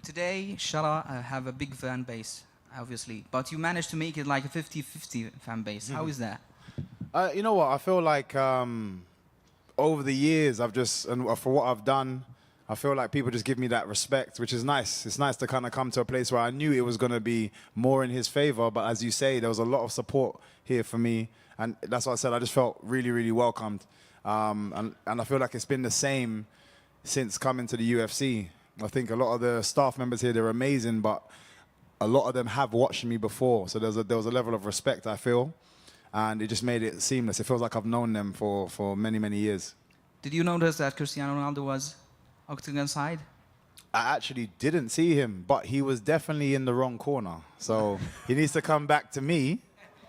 Today, Chara have a big fan base, obviously, but you managed to make it like a 50-50 fan base. How is that? You know what? I feel like over the years, and for what I've done, I feel like people just give me that respect, which is nice. It's nice to kind of come to a place where I knew it was going to be more in his favor, but as you say, there was a lot of support here for me, and that's what I said. I just felt really, really welcomed, and I feel like it's been the same since coming to the UFC. I think a lot of the staff members here, they're amazing, but a lot of them have watched me before. So there was a level of respect, I feel, and it just made it seamless. It feels like I've known them for many, many years. Did you notice that Cristiano Ronaldo was octagon side? I actually didn't see him, but he was definitely in the wrong corner. So he needs to come back to me,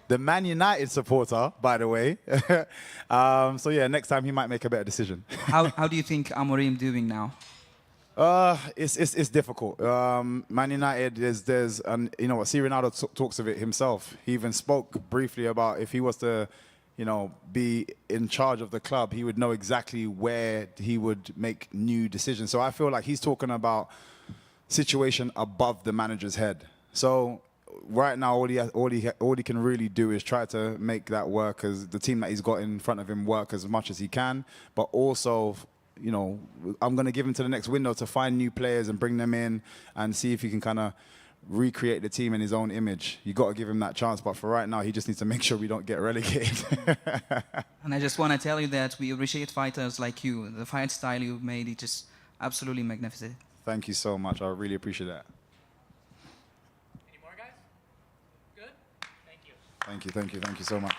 the Man United supporter, by the way. So yeah, next time he might make a better decision. How do you think Amorim doing now? It's difficult. Man United, there's and you know what, Ronaldo talks of it himself. He even spoke briefly about if he was to, be in charge of the club, he would know exactly where he would make new decisions. So I feel like he's talking about situation above the manager's head. So right now, all he can really do is try to make that work, as the team that he's got in front of him work as much as he can, but also, I'm going to give him to the next window to find new players and bring them in and see if he can kind of recreate the team in his own image. You got to give him that chance, but for right now, he just needs to make sure we don't get relegated. And I just want to tell you that we appreciate fighters like you. The fight style you've made is just absolutely magnificent. Thank you so much. I really appreciate that. Any more, guys? Good? Thank you. Thank you so much.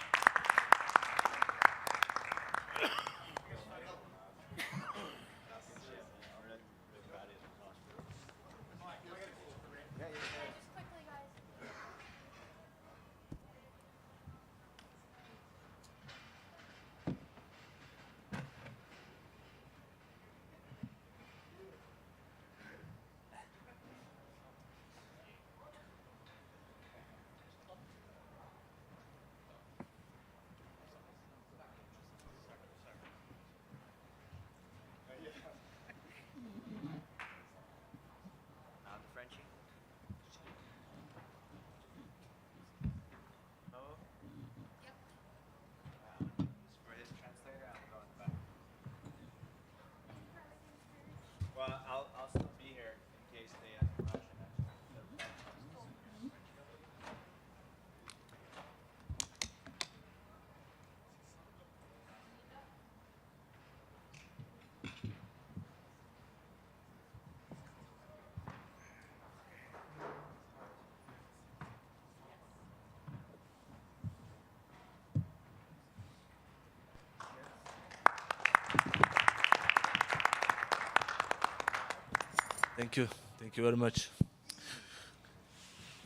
Thank you. Thank you very much.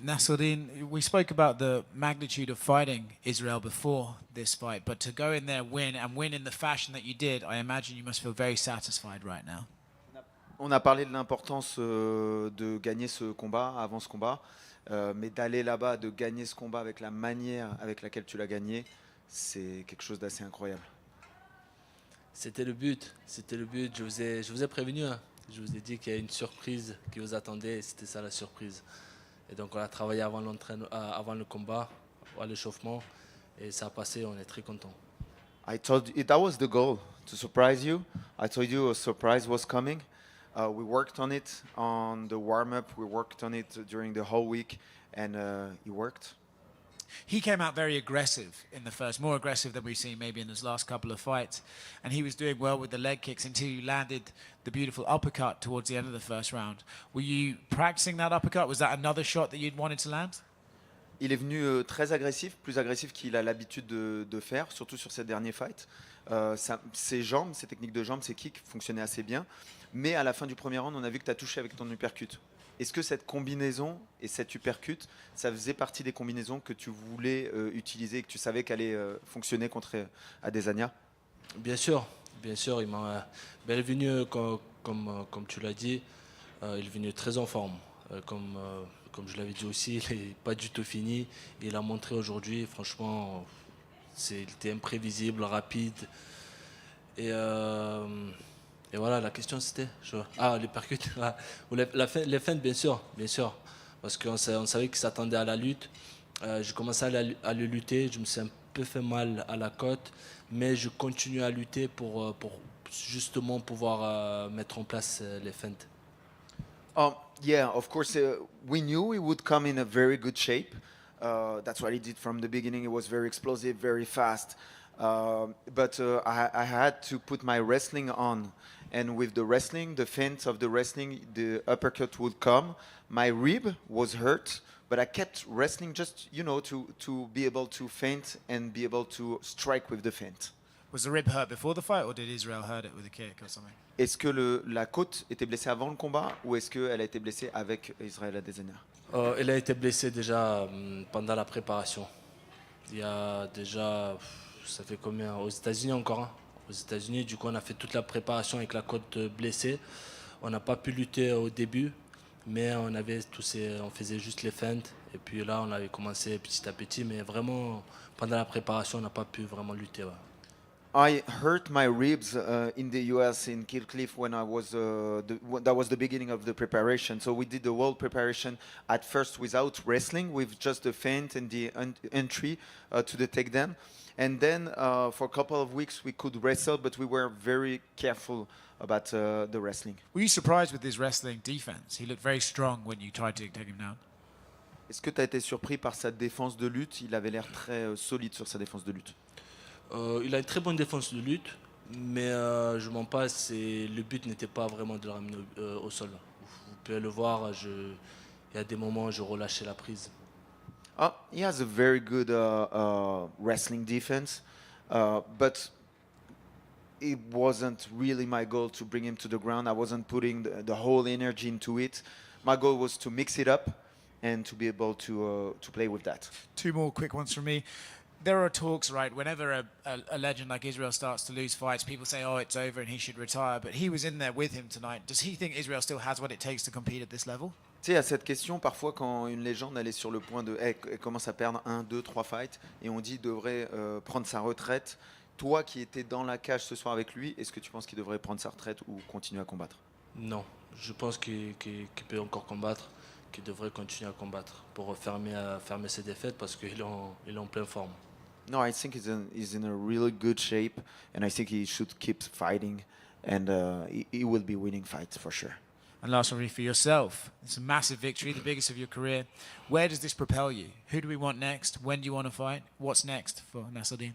Nassourdine, we spoke about the magnitude of fighting Israel before this fight, but to go in there, win, and win in the fashion that you did, I imagine you must feel very satisfied right now. On a parlé de l'importance de gagner ce combat, avant ce combat, mais d'aller là-bas, de gagner ce combat avec la manière avec laquelle tu l'as gagné, c'est quelque chose d'assez incroyable. C'était le but. C'était le but. Je vous ai prévenu. Hein. Je vous ai dit qu'il y a une surprise qui vous attendait et c'était ça la surprise. Et donc on a travaillé avant le combat, à l'échauffement, et ça a passé, on est très content. I told you that was the goal, to surprise you. I told you a surprise was coming. We worked on it on the warm-up, we worked on it during the whole week, and it worked. He came out very aggressive in the first, more aggressive than we've seen maybe in his last couple of fights. And he was doing well with the leg kicks until you landed the beautiful uppercut towards the end of the first round. Were you practicing that uppercut? Was that another shot that you'd wanted to land? Il est venu très agressif, plus agressif qu'il a l'habitude de faire, surtout sur ses derniers fights. Ses jambes, ses techniques de jambes, ses kicks fonctionnaient assez bien. Mais à la fin du premier round, on a vu que tu as touché avec ton uppercut. Est-ce que cette combinaison et cet uppercut, ça faisait partie des combinaisons que tu voulais utiliser et que tu savais qu'elle allait fonctionner contre Adesanya? Bien sûr, bien sûr. Il est venu, comme tu l'as dit, il est venu très en forme. Comme je l'avais dit aussi, il n'est pas du tout fini. Il a montré aujourd'hui, franchement, il était imprévisible, rapide. Et voilà, la question c'était... les percutes. Les feintes, bien sûr. Parce qu'on savait qu'il s'attendait à la lutte. J'ai commencé à le lutter. Je me suis un peu fait mal à la côte. Mais je continue à lutter pour justement pouvoir mettre en place les feintes. Yeah, of course, we knew he would come in a very good shape. That's what he did from the beginning. It was very explosive, very fast. But I had to put my wrestling on. And with the wrestling, the feint of the wrestling, the uppercut would come. My rib was hurt, but I kept wrestling just, to be able to feint and be able to strike with the feint. Was the rib hurt before the fight, or did Israel hurt it with a kick or something? Est-ce que la côte était blessée avant le combat ou est-ce qu'elle a été blessée avec Israel Adesanya? Elle a été blessée déjà pendant la préparation. Il y a déjà, ça fait combien? Aux États-Unis encore, hein? Aux États-Unis, du coup, on a fait toute la préparation avec la côte blessée. On n'a pas pu lutter au début, mais on faisait juste les feintes. Et puis là, on avait commencé petit à petit, mais vraiment, pendant la préparation, on n'a pas pu vraiment lutter. Ouais. I hurt my ribs in the US in Kilcliff when I was that was the beginning of the preparation. So we did the whole preparation at first without wrestling, with just the feint and the entry to the takedown. And then for a couple of weeks we could wrestle, but we were very careful about the wrestling. Were you surprised with his wrestling defense? He looked very strong when you tried to take him down. Est-ce que tu as été surpris par sa défense de lutte? Il avait l'air très solide sur sa défense de lutte. Il a une très bonne défense de lutte, mais je mens pas, le but n'était pas vraiment de le ramener au sol. Vous pouvez le voir, il y a des moments où je relâchais la prise. He has a very good wrestling defense, but it wasn't really my goal to bring him to the ground. I wasn't putting the whole energy into it. My goal was to mix it up and to be able to play with that. Two more quick ones from me. There are talks, right, whenever a legend like Israel starts to lose fights, people say, oh, it's over and he should retire. But he was in there with him tonight. Does he think Israel still has what it takes to compete at this level? Tu sais, à cette question, parfois, quand une légende elle est sur le point elle commence à perdre 1, 2, 3 fights, et on dit qu'il devrait prendre sa retraite. Toi qui étais dans la cage ce soir avec lui, est-ce que tu penses qu'il devrait prendre sa retraite ou continuer à combattre? Non, je pense qu'il peut encore combattre, qu'il devrait continuer à combattre pour fermer ses défaites parce qu'il est en pleine forme. No, I think he's in a really good shape, and I think he should keep fighting, and he will be winning fights for sure. And last one, for yourself, it's a massive victory, the biggest of your career. Where does this propel you? Who do we want next? When do you want to fight? What's next for Nassourdine?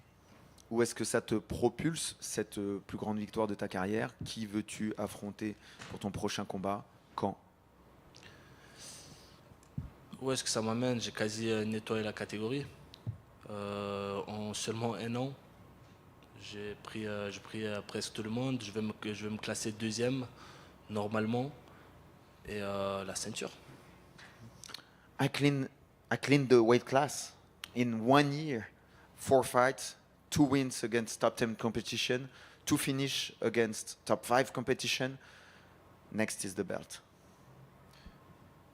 Où est-ce que ça te propulse, cette plus grande victoire de ta carrière? Qui veux-tu affronter pour ton prochain combat? Quand? Où est-ce que ça m'amène? J'ai quasi nettoyé la catégorie. En seulement 1 an, j'ai pris presque tout le monde. Je vais me classer 2e normalement. et la ceinture. I cleaned the weight class in 1 year. 4 fights, 2 wins against top 10 competition, 2 finish against top 5 competition. Next is the belt.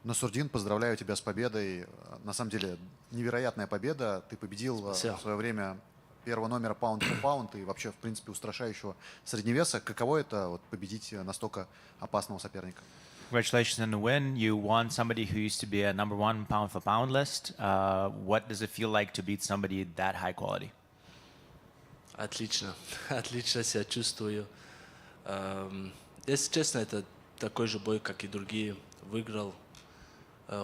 Насурдин, поздравляю тебя с победой. На самом деле, невероятная победа. Ты победил в свое время первого номера паунд-по-паунд и вообще, в принципе, устрашающего средневеса. Каково это вот, победить настолько опасного соперника? Congratulations on the win. You won somebody who used to be a #1 pound-for-pound list. What does it feel like to beat somebody that high quality? Отлично. Отлично себя чувствую. Если честно, это такой же бой, как и другие. Выиграл.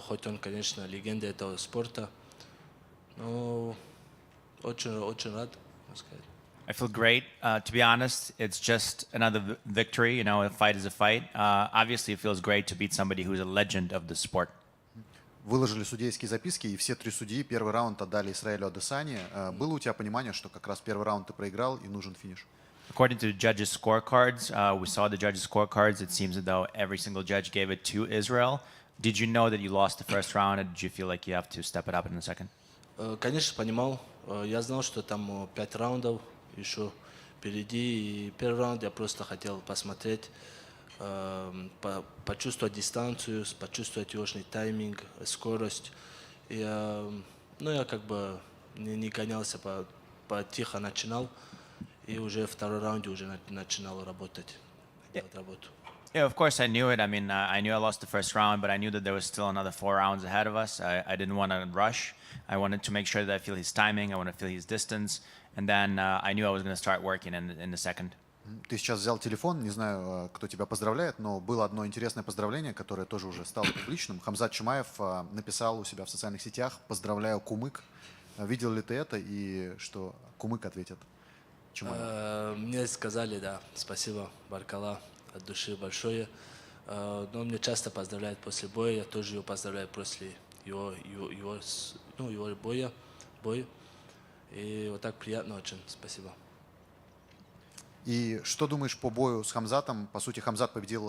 Хоть он, конечно, легенда этого спорта. Но очень рад, можно сказать. I feel great. To be honest, it's just another victory. You know, a fight is a fight. Obviously, it feels great to beat somebody who's a legend of the sport. Выложили судейские записки, и все 3 судьи первый раунд отдали Исраилю Адесане. Было у тебя понимание, что как раз первый раунд ты проиграл и нужен финиш? According to the judges' scorecards, we saw the judges' scorecards. It seems as though every single judge gave it to Israel. Did you know that you lost the first round, and did you feel like you have to step it up in the second? Конечно, понимал. Я знал, что там 5 раундов еще впереди. И первый раунд я просто хотел посмотреть, почувствовать дистанцию, почувствовать его тайминг, скорость. И, я как бы не гонялся, тихо начинал. И уже второй раунде уже начинал работать. Делать работу. Yeah, of course I knew it. I mean, I knew I lost the first round, but I knew that there was still another 4 rounds ahead of us. I didn't want to rush. I wanted to make sure that I feel his timing. I want to feel his distance. And then I knew I was going to start working in the second. Ты сейчас взял телефон, не знаю, кто тебя поздравляет, но было одно интересное поздравление, которое тоже уже стало публичным. Хамзат Чимаев написал у себя в социальных сетях: «Поздравляю, Кумык». Видел ли ты это и что Кумык ответит Чимаеву? Мне сказали, да, спасибо, Баркала. От души большое. Но мне часто поздравляют после боя. Я тоже его поздравляю после его боя. И вот так приятно очень. Спасибо. И что думаешь по бою с Хамзатом? По сути, Хамзат победил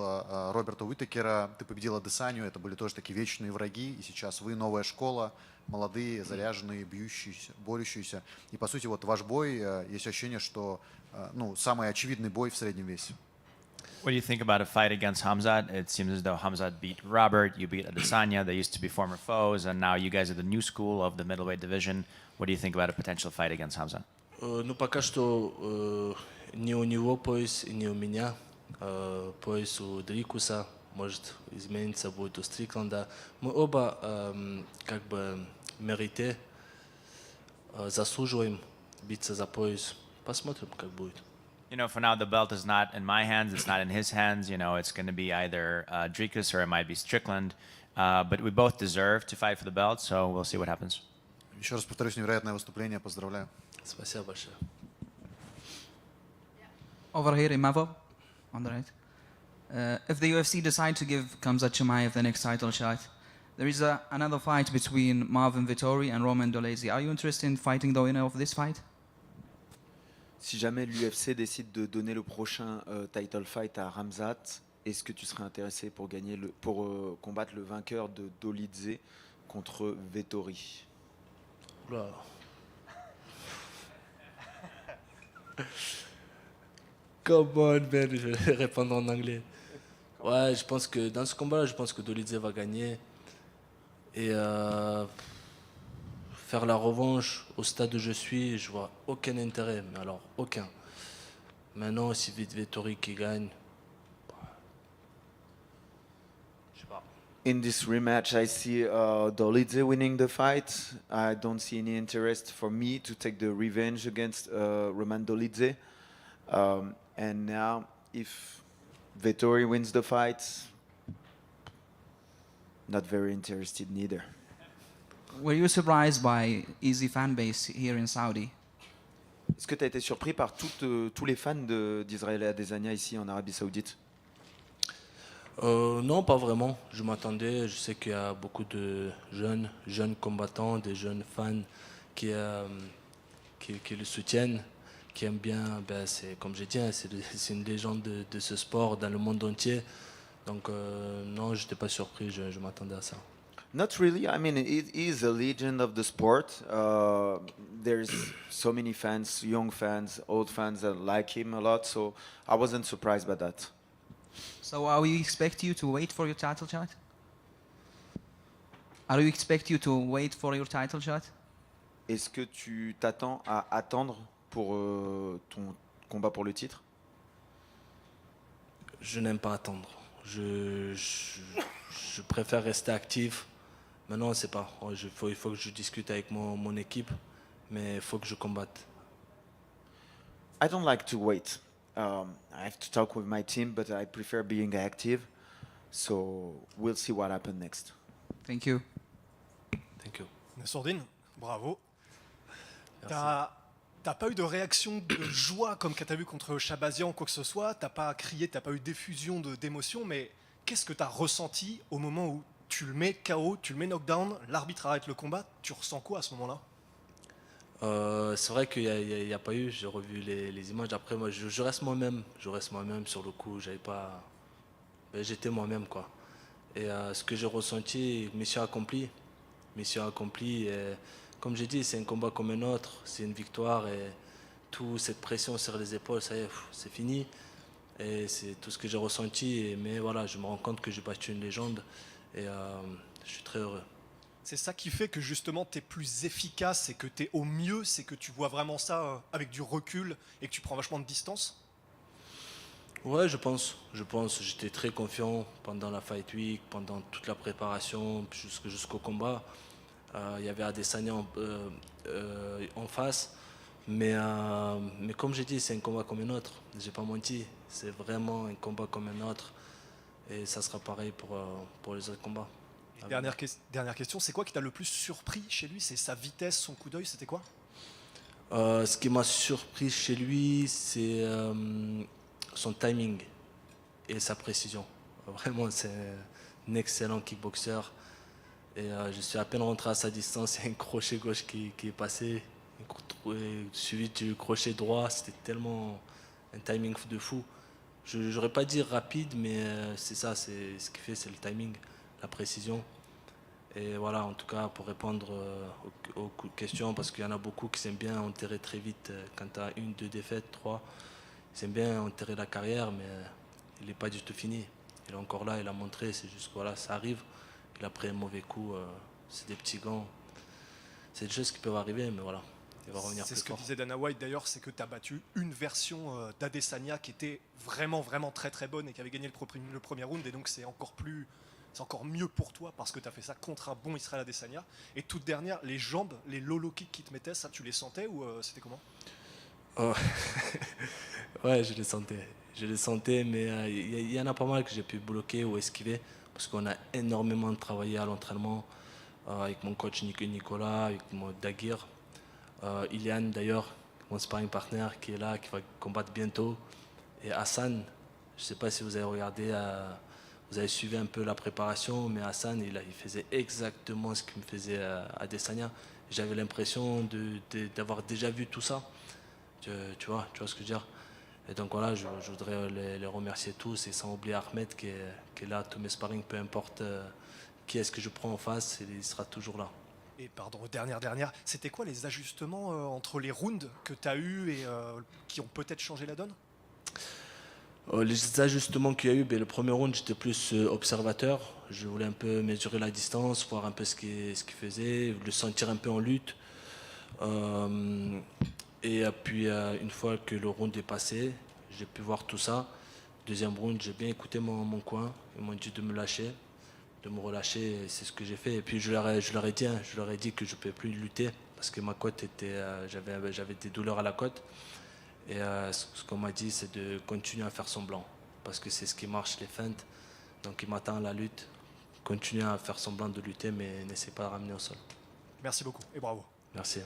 Роберта Уитакера, ты победил Адесанию. Это были тоже такие вечные враги. И сейчас вы новая школа, молодые, заряженные, бьющиеся, борющиеся. И по сути, вот ваш бой, есть ощущение, что самый очевидный бой в среднем весе. What do you think about a fight against Hamzat? It seems as though Hamzat beat Robert, you beat Adesanya. They used to be former foes, and now you guys are the new school of the middleweight division. What do you think about a potential fight against Hamzat? Пока что не у него пояс, не у меня. Пояс у Дрикуса, может измениться, будет у Стрикланда. Мы оба как бы мерите, заслуживаем биться за пояс. Посмотрим, как будет. You know, for now, the belt is not in my hands. It's not in his hands. You know, it's going to be either Dricus or it might be Strickland. But we both deserve to fight for the belt, so we'll see what happens. Еще раз повторюсь, невероятное выступление. Поздравляю. Спасибо большое. Over here, Imavov, on the right. If the UFC decide to give Khamzat Chimaev the next title shot, there is another fight between Marvin Vettori and Roman Dolidze. Are you interested in fighting the winner of this fight? Si jamais l'UFC décide de donner le prochain title fight à Khamzat, est-ce que tu serais intéressé pour combattre le vainqueur de Dolidze contre Vettori? Wow. Come on, man, je vais répondre en anglais. Ouais, je pense que dans ce combat-là, je pense que Dolidze va gagner. Et faire la revanche au stade où je suis, je vois aucun intérêt, mais alors aucun. Maintenant, si Vettori qui gagne, je sais pas. In this rematch, I see Dolidze winning the fight. I don't see any interest for me to take the revenge against Roman Dolidze. And now, if Vettori wins the fight, not very interested neither. Were you surprised by easy fan base here in Saudi? Est-ce que tu as été surpris par tous les fans d'Israël Adesanya ici en Arabie Saoudite? Non, pas vraiment. Je m'attendais. Je sais qu'il y a beaucoup de jeunes combattants, des jeunes fans qui le soutiennent, qui aiment bien. Ben, c'est comme j'ai dit, c'est une légende de ce sport dans le monde entier. Donc non, j'étais pas surpris, je m'attendais à ça. Not really. I mean, he is a legend of the sport. There's so many fans, young fans, old fans that like him a lot. So I wasn't surprised by that. So are we expect you to wait for your title shot? Are you expect you to wait for your title shot? Est-ce que tu t'attends à attendre pour ton combat pour le titre? Je n'aime pas attendre. Je préfère rester actif. Maintenant, c'est pas. Il faut que je discute avec mon équipe, mais il faut que je combatte. I don't like to wait. I have to talk with my team, but I prefer being active. So we'll see what happens next. Thank you. Thank you. Nassourdine, bravo. Merci. T'as pas eu de réaction de joie comme que t'as vu contre Shabazian ou quoi que ce soit, t'as pas crié, t'as pas eu d'effusion d'émotion, mais qu'est-ce que t'as ressenti au moment où tu le mets KO, tu le mets knockdown, l'arbitre arrête le combat, tu ressens quoi à ce moment-là? C'est vrai qu'il n'y a pas eu, j'ai revu les images. Après, moi, je reste moi-même. Je reste moi-même sur le coup. J'étais moi-même, quoi. Et ce que j'ai ressenti, mission accomplie. Mission accomplie. Et, comme j'ai dit, c'est un combat comme un autre. C'est une victoire. Et toute cette pression sur les épaules, ça y est, c'est fini. Et c'est tout ce que j'ai ressenti. Mais voilà, je me rends compte que j'ai battu une légende. Et je suis très heureux. C'est ça qui fait que justement tu es plus efficace et que tu es au mieux, c'est que tu vois vraiment ça avec du recul et que tu prends vachement de distance? Ouais, je pense. J'étais très confiant pendant la Fight Week, pendant toute la préparation, jusqu'au combat. Il y avait Adesanya en face. Mais comme j'ai dit, c'est un combat comme un autre. J'ai pas menti. C'est vraiment un combat comme un autre. Et ça sera pareil pour les autres combats. Dernière question, c'est quoi qui t'a le plus surpris chez lui? C'est sa vitesse, son coup d'œil, c'était quoi? Ce qui m'a surpris chez lui, c'est son timing et sa précision. Vraiment, c'est un excellent kickboxer. Et je suis à peine rentré à sa distance, il y a un crochet gauche qui est passé, suivi du crochet droit. C'était tellement un timing de fou. Je n'aurais pas dit rapide, mais c'est ça, c'est ce qui fait, c'est le timing, la précision. Et voilà, en tout cas, pour répondre aux questions, parce qu'il y en a beaucoup qui aiment bien enterrer très vite quand tu as 1, 2 défaites, 3. Ils aiment bien enterrer la carrière, mais il n'est pas du tout fini. Il est encore là, il a montré, c'est juste que voilà, ça arrive. Il a pris un mauvais coup, c'est des petits gants. C'est des choses qui peuvent arriver, mais voilà, il va revenir plus C'est ce que fort. disait Dana White d'ailleurs, c'est que tu as battu une version d'Adesanya qui était vraiment très très bonne et qui avait gagné le premier round, et donc c'est encore mieux pour toi parce que tu as fait ça contre un bon Israël Adesanya. Et toute dernière, les jambes, les low kicks qui te mettaient, ça tu les sentais ou c'était comment? Ouais, je les sentais, mais il y en a pas mal que j'ai pu bloquer ou esquiver parce qu'on a énormément travaillé à l'entraînement avec mon coach Nicolas, avec mon Daguir, Ilian d'ailleurs, mon sparring partner qui est là, qui va combattre bientôt, et Hassan. Je ne sais pas si vous avez regardé, vous avez suivi un peu la préparation, mais Hassan, il faisait exactement ce qu'il me faisait à Adesanya. J'avais l'impression d'avoir déjà vu tout ça. Tu vois ce que je veux dire? Et donc voilà, je voudrais les remercier tous, et sans oublier Ahmed qui est là, tous mes sparring, peu importe qui est-ce que je prends en face, il sera toujours là. Et pardon, dernière, c'était quoi les ajustements entre les rounds que tu as eus et qui ont peut-être changé la donne? Les ajustements qu'il y a eu, le premier round, j'étais plus observateur. Je voulais un peu mesurer la distance, voir un peu ce qu'il faisait, le sentir un peu en lutte. Et puis, une fois que le round est passé, j'ai pu voir tout ça. Deuxième round, j'ai bien écouté mon coin. Ils m'ont dit de me lâcher, de me relâcher. C'est ce que j'ai fait. Et puis, je leur ai dit que je ne pouvais plus lutter parce que ma côte était, j'avais des douleurs à la côte. Et ce qu'on m'a dit, c'est de continuer à faire semblant parce que c'est ce qui marche, les feintes. Donc, il m'attend à la lutte. Continuer à faire semblant de lutter, mais n'essaie pas de ramener au sol. Merci beaucoup et bravo. Merci.